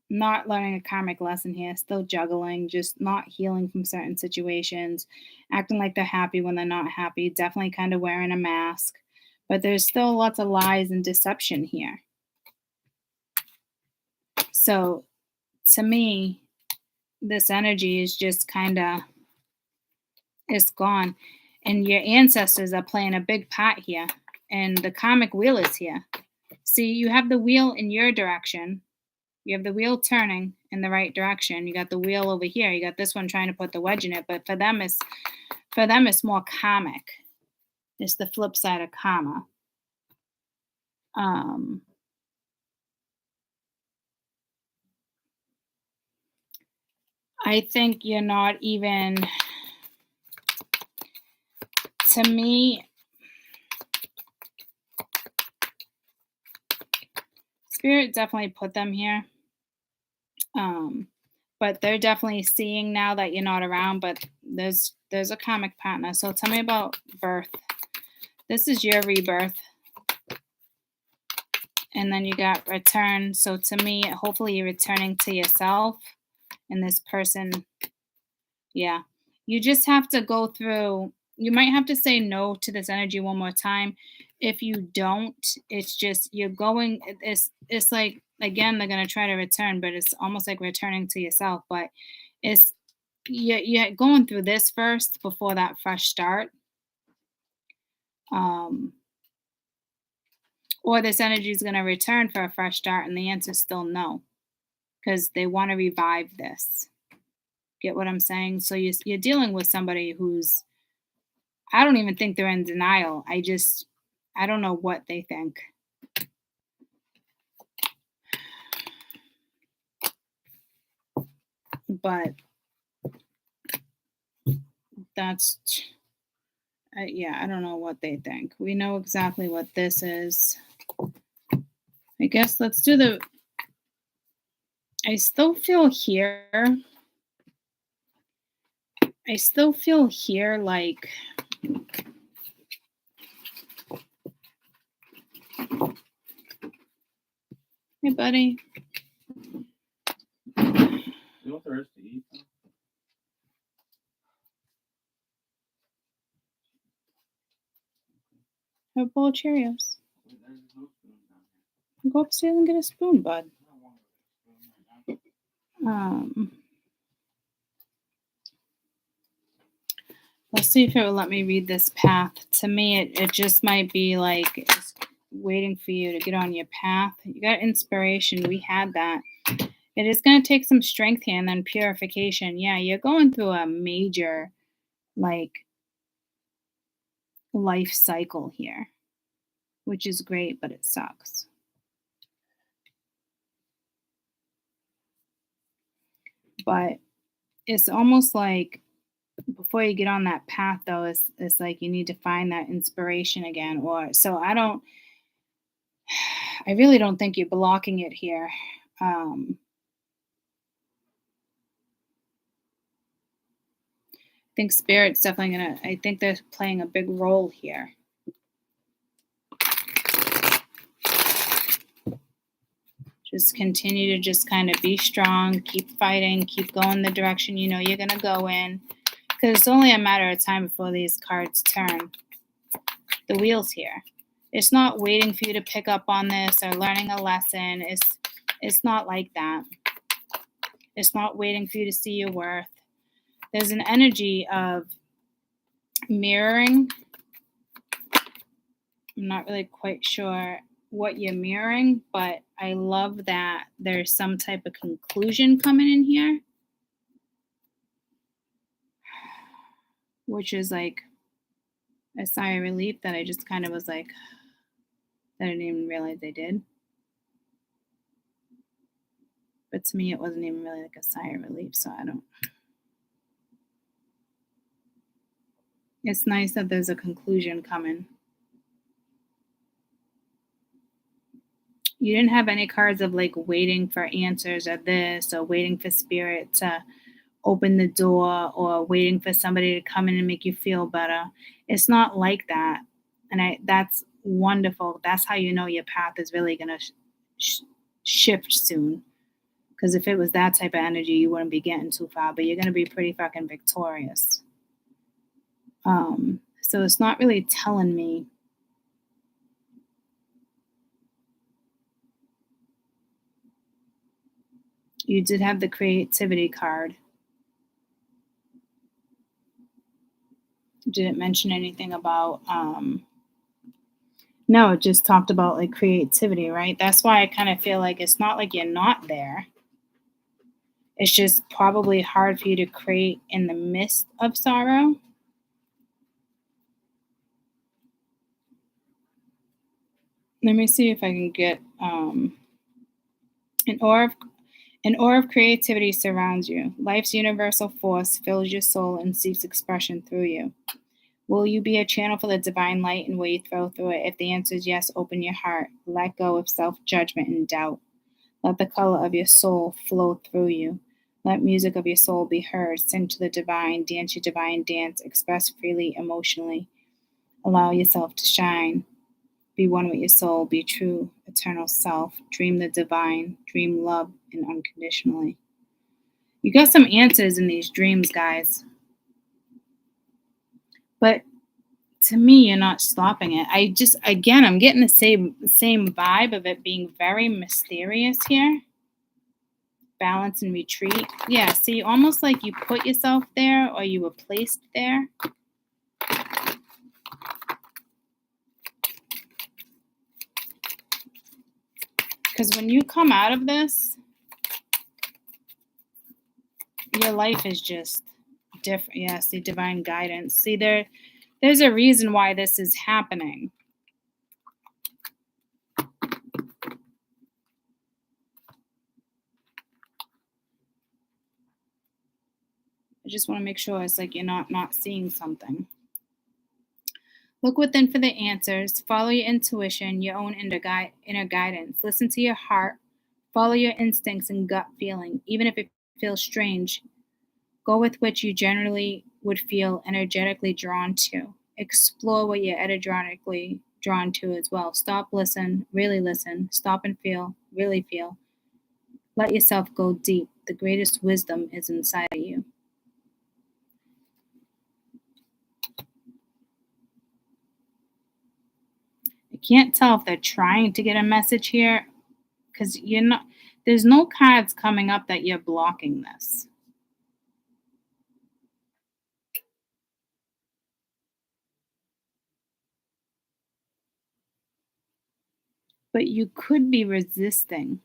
not learning a karmic lesson here, still juggling, just not healing from certain situations, acting like they're happy when they're not happy, definitely kind of wearing a mask. But there's still lots of lies and deception here. So to me, this energy is just kind of, it's gone. And your ancestors are playing a big part here. And the karmic wheel is here. See, you have the wheel in your direction. You have the wheel turning in the right direction. You got the wheel over here. You got this one trying to put the wedge in it. But for them, it's more karmic. It's the flip side of karma. I think you're not even, to me, Spirit definitely put them here. But they're definitely seeing now that you're not around, but there's a karmic partner. So tell me about birth. This is your rebirth. And then you got return. So to me, hopefully you're returning to yourself. And this person, yeah. You just have to go through, you might have to say no to this energy one more time. If you don't, it's just, you're going, it's like, again, they're going to try to return, but it's almost like returning to yourself. But it's, you're going through this first before that fresh start. Or this energy is going to return for a fresh start, and the answer is still no, because they want to revive this. Get what I'm saying? So you're dealing with somebody who's, I don't even think they're in denial. I don't know what they think. But that's, yeah, I don't know what they think. We know exactly what this is. I guess let's do the, I still feel here like, hey, buddy. You want the rest to eat? Have a bowl of Cheerios. Go upstairs and get a spoon, bud. Let's see if it will let me read this path. To me, it just might be like it's waiting for you to get on your path. You got inspiration. We had that. It is going to take some strength here and then purification. Yeah, you're going through a major, like, life cycle here, which is great, but it sucks. But it's almost like before you get on that path, though, it's like you need to find that inspiration again. Or so I really don't think you're blocking it here. I think Spirit's definitely I think they're playing a big role here. Just continue to just kind of be strong, keep fighting, keep going the direction you know you're going to go in. Because it's only a matter of time before these cards turn. The wheel's here. It's not waiting for you to pick up on this or learning a lesson. It's not like that. It's not waiting for you to see your worth. There's an energy of mirroring. I'm not really quite sure what you're mirroring, but I love that there's some type of conclusion coming in here, which is like a sigh of relief that I just kind of was like, that I didn't even realize I did. But to me, it wasn't even really like a sigh of relief, so I don't. It's nice that there's a conclusion coming. You didn't have any cards of like waiting for answers or this, or waiting for spirit to open the door, or waiting for somebody to come in and make you feel better. It's not like that. And that's wonderful. That's how you know your path is really going to shift soon. Because if it was that type of energy, you wouldn't be getting too far, but you're going to be pretty fucking victorious. So it's not really telling me. You did have the creativity card. Didn't mention anything about, no, it just talked about like creativity, right? That's why I kind of feel like it's not like you're not there. It's just probably hard for you to create in the midst of sorrow. Let me see if I can get an aura of creativity surrounds you. Life's universal force fills your soul and seeks expression through you. Will you be a channel for the divine light and will you throw through it? If the answer is yes, open your heart. Let go of self-judgment and doubt. Let the color of your soul flow through you. Let music of your soul be heard. Sing to the divine. Dance your divine dance. Express freely emotionally. Allow yourself to shine. Be one with your soul. Be true, eternal self. Dream the divine. Dream love and unconditionally. You got some answers in these dreams, guys. But to me, you're not stopping it. I'm getting the same vibe of it being very mysterious here. Balance and retreat. Yeah, see, almost like you put yourself there or you were placed there. Because when you come out of this, your life is just different. Yeah, see, divine guidance. See, there's a reason why this is happening. I just want to make sure it's like you're not seeing something. Look within for the answers. Follow your intuition, your own inner guidance. Listen to your heart. Follow your instincts and gut feeling. Even if it feels strange, go with what you generally would feel energetically drawn to. Explore what you're energetically drawn to as well. Stop, listen, really listen. Stop and feel, really feel. Let yourself go deep. The greatest wisdom is inside of you. I can't tell if they're trying to get a message here because there's no cards coming up that you're blocking this. But you could be resisting.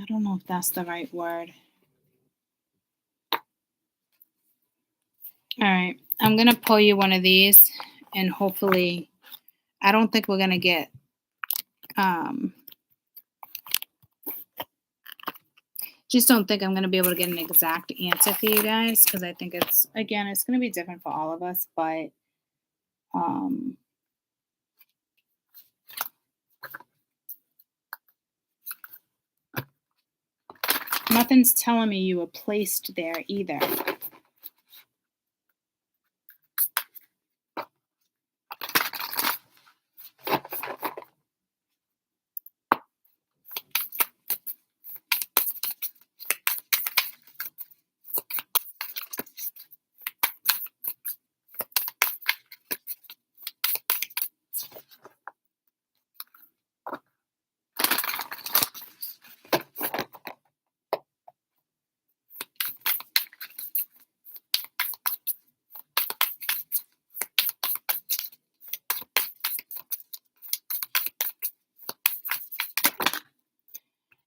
I don't know if that's the right word. All right, I'm going to pull you one of these and hopefully, I don't think we're going to get, just don't think I'm going to be able to get an exact answer for you guys because I think it's going to be different for all of us, but nothing's telling me you were placed there either.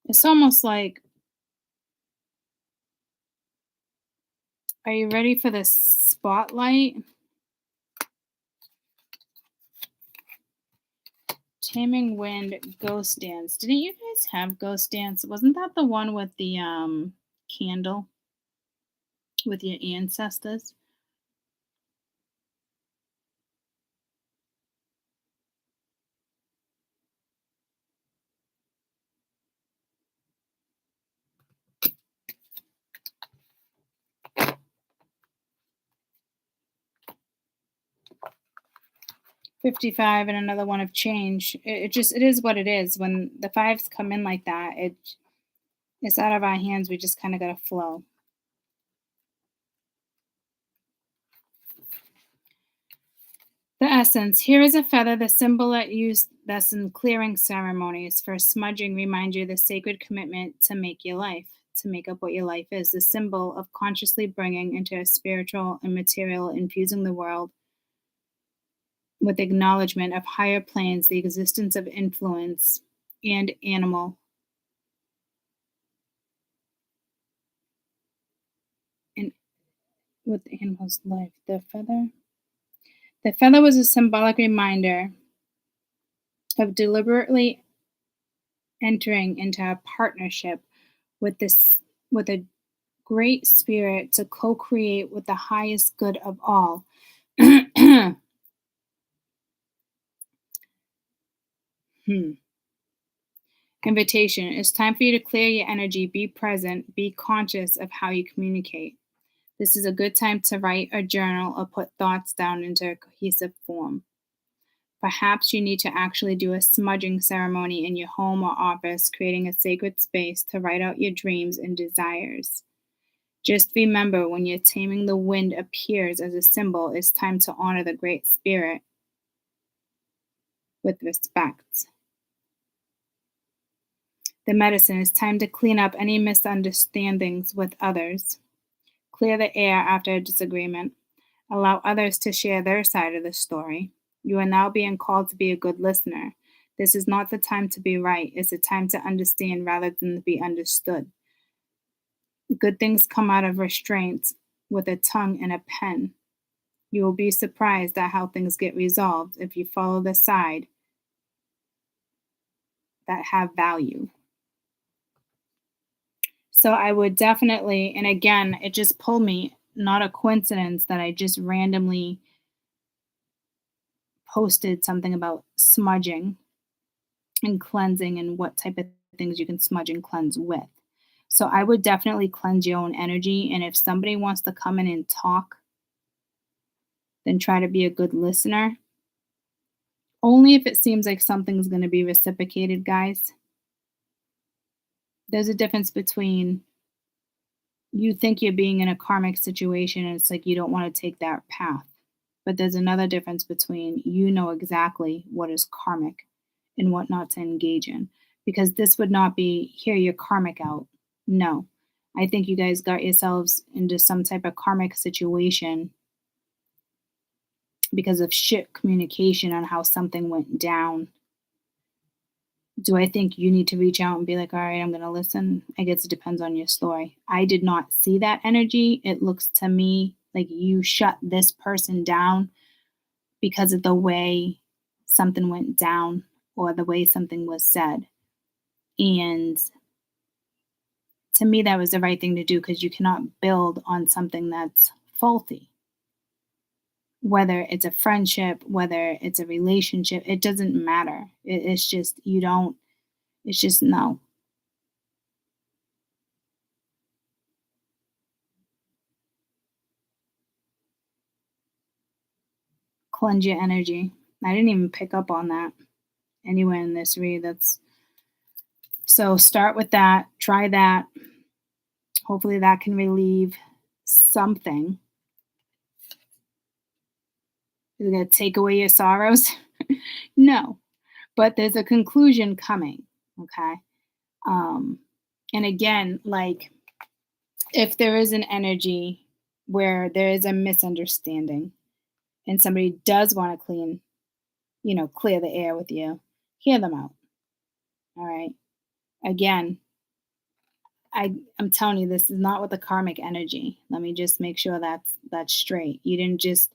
It's almost like, are you ready for the spotlight? Taming Wind Ghost Dance. Didn't you guys have Ghost Dance? Wasn't that the one with the candle with your ancestors? $55 and another one of change. It is what it is. When the fives come in like that, it's out of our hands. We just kind of gotta flow. The essence. Here is a feather, the symbol that used that's in clearing ceremonies. For smudging, remind you the sacred commitment to make your life, to make up what your life is. The symbol of consciously bringing into a spiritual and material, infusing the world with acknowledgement of higher planes, the existence of influence and animal. And with the animal's life. The feather. The feather was a symbolic reminder of deliberately entering into a partnership with a great spirit to co-create with the highest good of all. Invitation. It's time for you to clear your energy, be present, be conscious of how you communicate. This is a good time to write or journal or put thoughts down into a cohesive form. Perhaps you need to actually do a smudging ceremony in your home or office, creating a sacred space to write out your dreams and desires. Just remember, when your taming the wind appears as a symbol, it's time to honor the Great Spirit with respect. The medicine is time to clean up any misunderstandings with others. Clear the air after a disagreement. Allow others to share their side of the story. You are now being called to be a good listener. This is not the time to be right. It's a time to understand rather than to be understood. Good things come out of restraints with a tongue and a pen. You will be surprised at how things get resolved if you follow the side that have value. So I would definitely, and again, it just pulled me, not a coincidence that I just randomly posted something about smudging and cleansing and what type of things you can smudge and cleanse with. So I would definitely cleanse your own energy. And if somebody wants to come in and talk, then try to be a good listener. Only if it seems like something's going to be reciprocated, guys. There's a difference between you think you're being in a karmic situation and it's like you don't want to take that path. But there's another difference between you know exactly what is karmic and what not to engage in. Because this would not be, here, you're karmic out. No. I think you guys got yourselves into some type of karmic situation because of shit communication on how something went down. Do I think you need to reach out and be like, all right, I'm going to listen? I guess it depends on your story. I did not see that energy. It looks to me like you shut this person down because of the way something went down or the way something was said. And to me, that was the right thing to do because you cannot build on something that's faulty. Whether it's a friendship, whether it's a relationship, it doesn't matter. It's just, it's just no. Cleanse your energy. I didn't even pick up on that anywhere in this read. So start with that. Try that. Hopefully that can relieve something. Is it going to take away your sorrows? No. But there's a conclusion coming. Okay. And again, like if there is an energy where there is a misunderstanding and somebody does want to clear the air with you, hear them out. All right. Again, I'm telling you, this is not with the karmic energy. Let me just make sure that's straight. You didn't just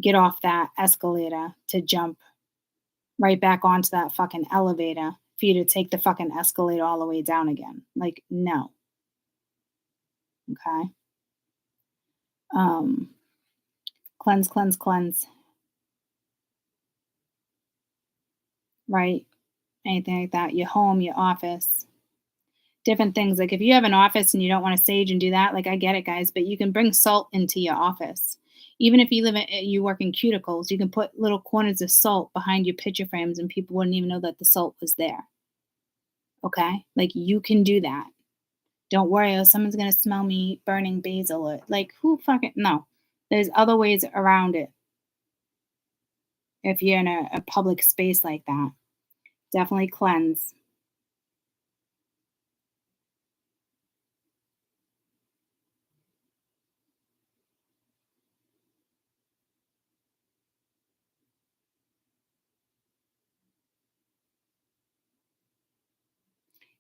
get off that escalator to jump right back onto that fucking elevator for you to take the fucking escalator all the way down again. Like, no. Okay. Cleanse, cleanse, cleanse. Right? Anything like that. Your home, your office. Different things. Like if you have an office and you don't want to sage and do that, like I get it, guys, but you can bring salt into your office. Even if you work in cuticles, you can put little corners of salt behind your picture frames and people wouldn't even know that the salt was there. Okay? Like you can do that. Don't worry, oh, someone's going to smell me burning basil. Like who fucking, no. There's other ways around it. If you're in a public space like that, definitely cleanse.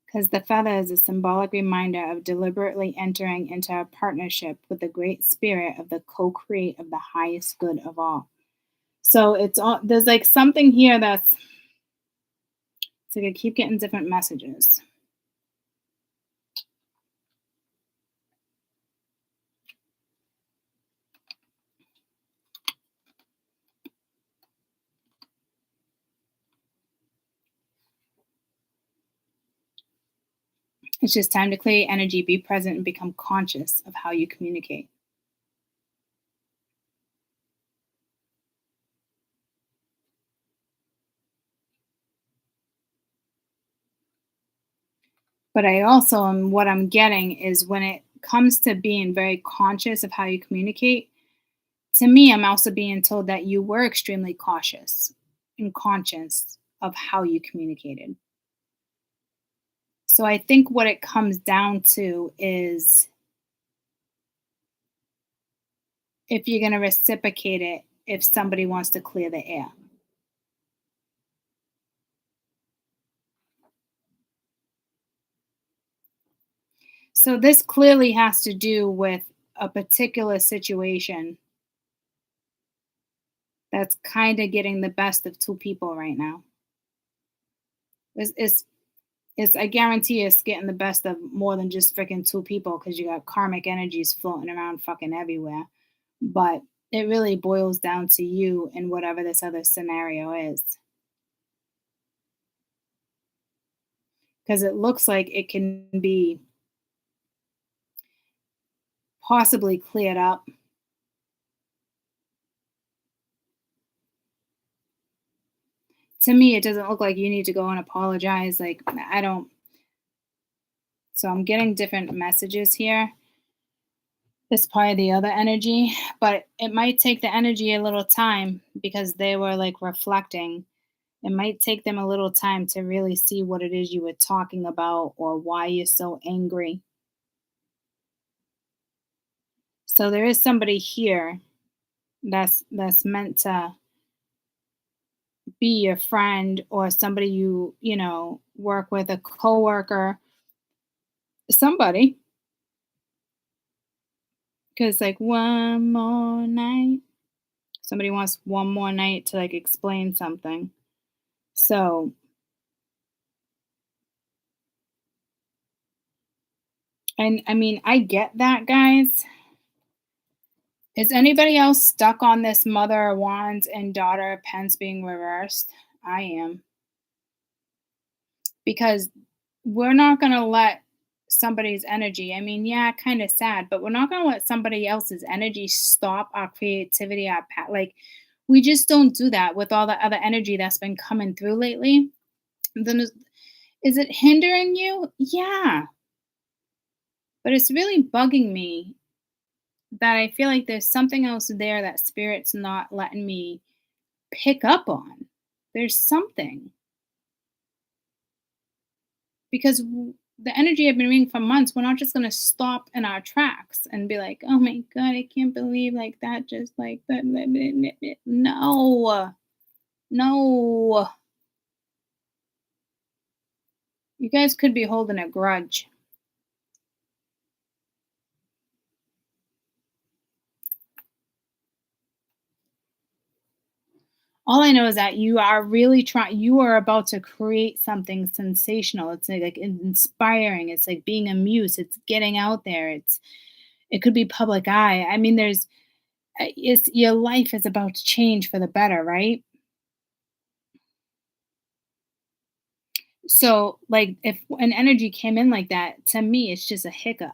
Because the feather is a symbolic reminder of deliberately entering into a partnership with the great spirit of the co-create of the highest good of all. So it's all, there's like something here that's, it's like I keep getting different messages. It's just time to clear energy, be present, and become conscious of how you communicate. But I also am, what I'm getting is when it comes to being very conscious of how you communicate, to me, I'm also being told that you were extremely cautious and conscious of how you communicated. So I think what it comes down to is if you're going to reciprocate it, if somebody wants to clear the air. So this clearly has to do with a particular situation that's kind of getting the best of two people right now. It's I guarantee it's getting the best of more than just freaking two people because you got karmic energies floating around fucking everywhere. But it really boils down to you and whatever this other scenario is. Because it looks like it can be possibly cleared up. To me, it doesn't look like you need to go and apologize. Like, I don't. So I'm getting different messages here. This is probably the other energy, but it might take the energy a little time because they were like reflecting. It might take them a little time to really see what it is you were talking about or why you're so angry. So there is somebody here that's meant to be your friend or somebody you work with, a coworker, somebody. Because like one more night, somebody wants one more night to like explain something. So and I mean, I get that, guys. Is anybody else stuck on this Mother of Wands and Daughter of Pence being reversed? I am. Because we're not going to let somebody's energy, I mean, yeah, kind of sad, but we're not going to let somebody else's energy stop our creativity, like, we just don't do that with all the other energy that's been coming through lately. Then is it hindering you? Yeah. But it's really bugging me that I feel like there's something else there that Spirit's not letting me pick up on. There's something. Because the energy I've been reading for months, we're not just going to stop in our tracks and be like, oh my God, I can't believe like that. Just like, no. You guys could be holding a grudge. All I know is that you are really you are about to create something sensational. It's like inspiring. It's like being a muse. It's getting out there. It could be public eye. I mean, it's your life is about to change for the better, right? So, like, if an energy came in like that, to me, it's just a hiccup.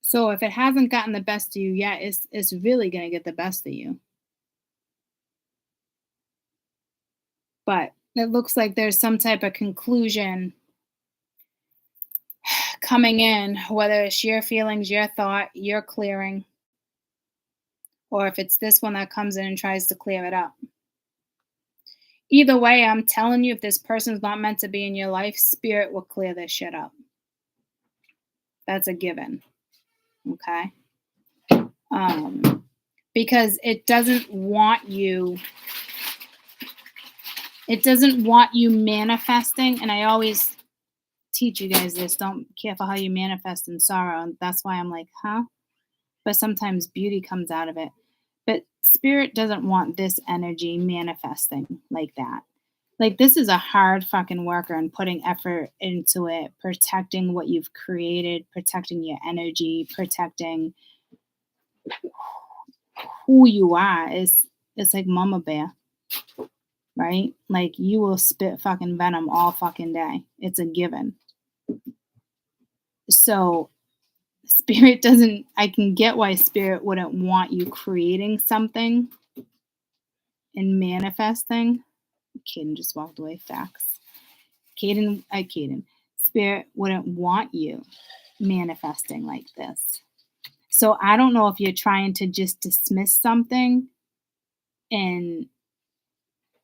So, if it hasn't gotten the best of you yet, it's really gonna get the best of you. But it looks like there's some type of conclusion coming in, whether it's your feelings, your thought, your clearing, or if it's this one that comes in and tries to clear it up. Either way, I'm telling you, if this person's not meant to be in your life, spirit will clear this shit up. That's a given. Okay? Because it doesn't want you manifesting, and I always teach you guys this, don't careful how you manifest in sorrow, and that's why I'm like, huh? But sometimes beauty comes out of it. But spirit doesn't want this energy manifesting like that. Like, this is a hard fucking worker and putting effort into it, protecting what you've created, protecting your energy, protecting who you are. It's like mama bear, right? Like, you will spit fucking venom all fucking day. It's a given. So spirit doesn't, I can get why spirit wouldn't want you creating something and manifesting. Caden just walked away. Facts. Caden. Spirit wouldn't want you manifesting like this. So I don't know if you're trying to just dismiss something and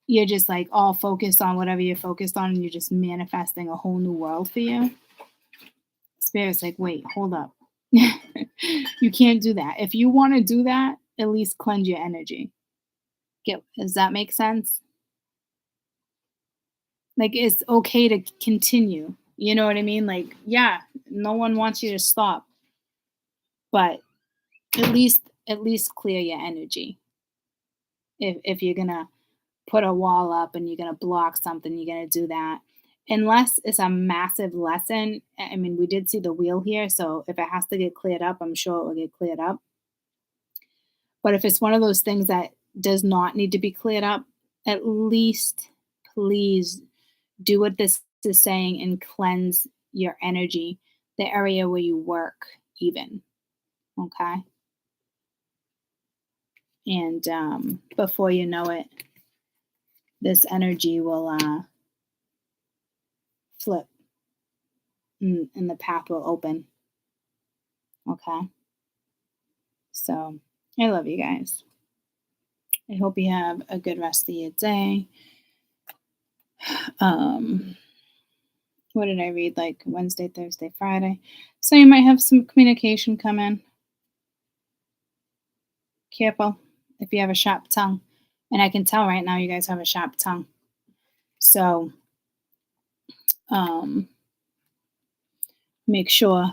you're just like all focused on whatever you're focused on and you're just manifesting a whole new world for you. Spirit's like, wait, hold up. You can't do that. If you want to do that, at least cleanse your energy. Does that make sense? Like, it's okay to continue. You know what I mean? Like, yeah, no one wants you to stop. But at least clear your energy. If you're gonna put a wall up and you're gonna block something, you're gonna do that. Unless it's a massive lesson. I mean, we did see the wheel here, so if it has to get cleared up, I'm sure it will get cleared up. But if it's one of those things that does not need to be cleared up, at least please do what this is saying and cleanse your energy, the area where you work, even. Okay? And before you know it, this energy will flip and the path will open. Okay? So, I love you guys. I hope you have a good rest of your day. What did I read? Like Wednesday, Thursday, Friday. So you might have some communication come in. Careful if you have a sharp tongue. And I can tell right now you guys have a sharp tongue. So make sure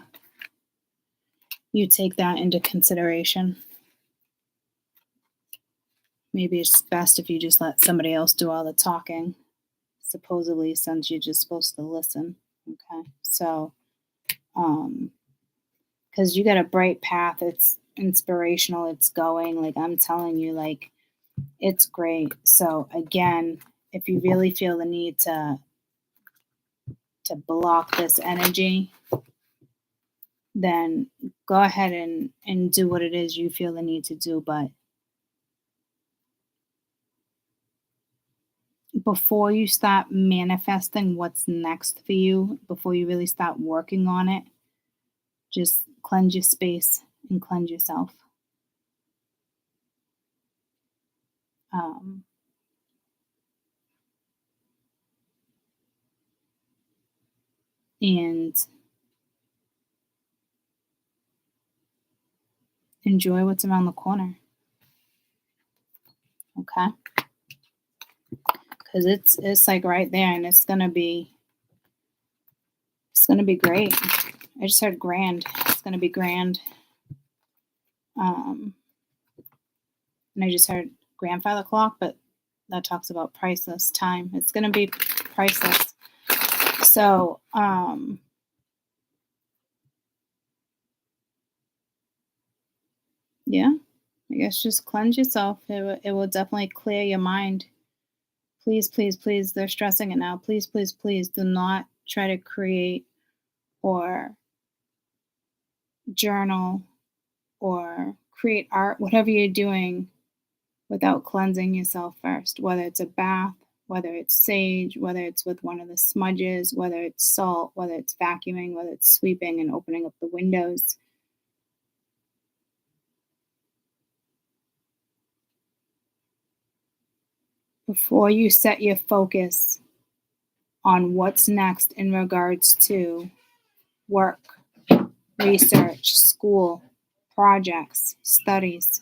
you take that into consideration. Maybe it's best if you just let somebody else do all the talking, supposedly, since you're just supposed to listen. Okay, so because you got a bright path, it's inspirational, it's going, like I'm telling you, like it's great. So again, if you really feel the need to block this energy, then go ahead and do what it is you feel the need to do. But before you start manifesting what's next for you, before you really start working on it, just cleanse your space and cleanse yourself. And enjoy what's around the corner. Okay? Because it's like right there, and it's gonna be great. I just heard grand. It's gonna be grand. And I just heard grandfather clock, but that talks about priceless time. It's going to be priceless. So, yeah, I guess just cleanse yourself. It will definitely clear your mind. Please, please, please, they're stressing it now. Please, please, please do not try to create or journal or create art, whatever you're doing, without cleansing yourself first, whether it's a bath, whether it's sage, whether it's with one of the smudges, whether it's salt, whether it's vacuuming, whether it's sweeping and opening up the windows. Before you set your focus on what's next in regards to work, research, school, projects, studies.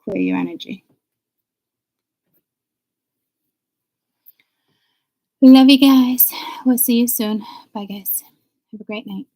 Clear your energy. Love you guys. We'll see you soon. Bye, guys. Have a great night.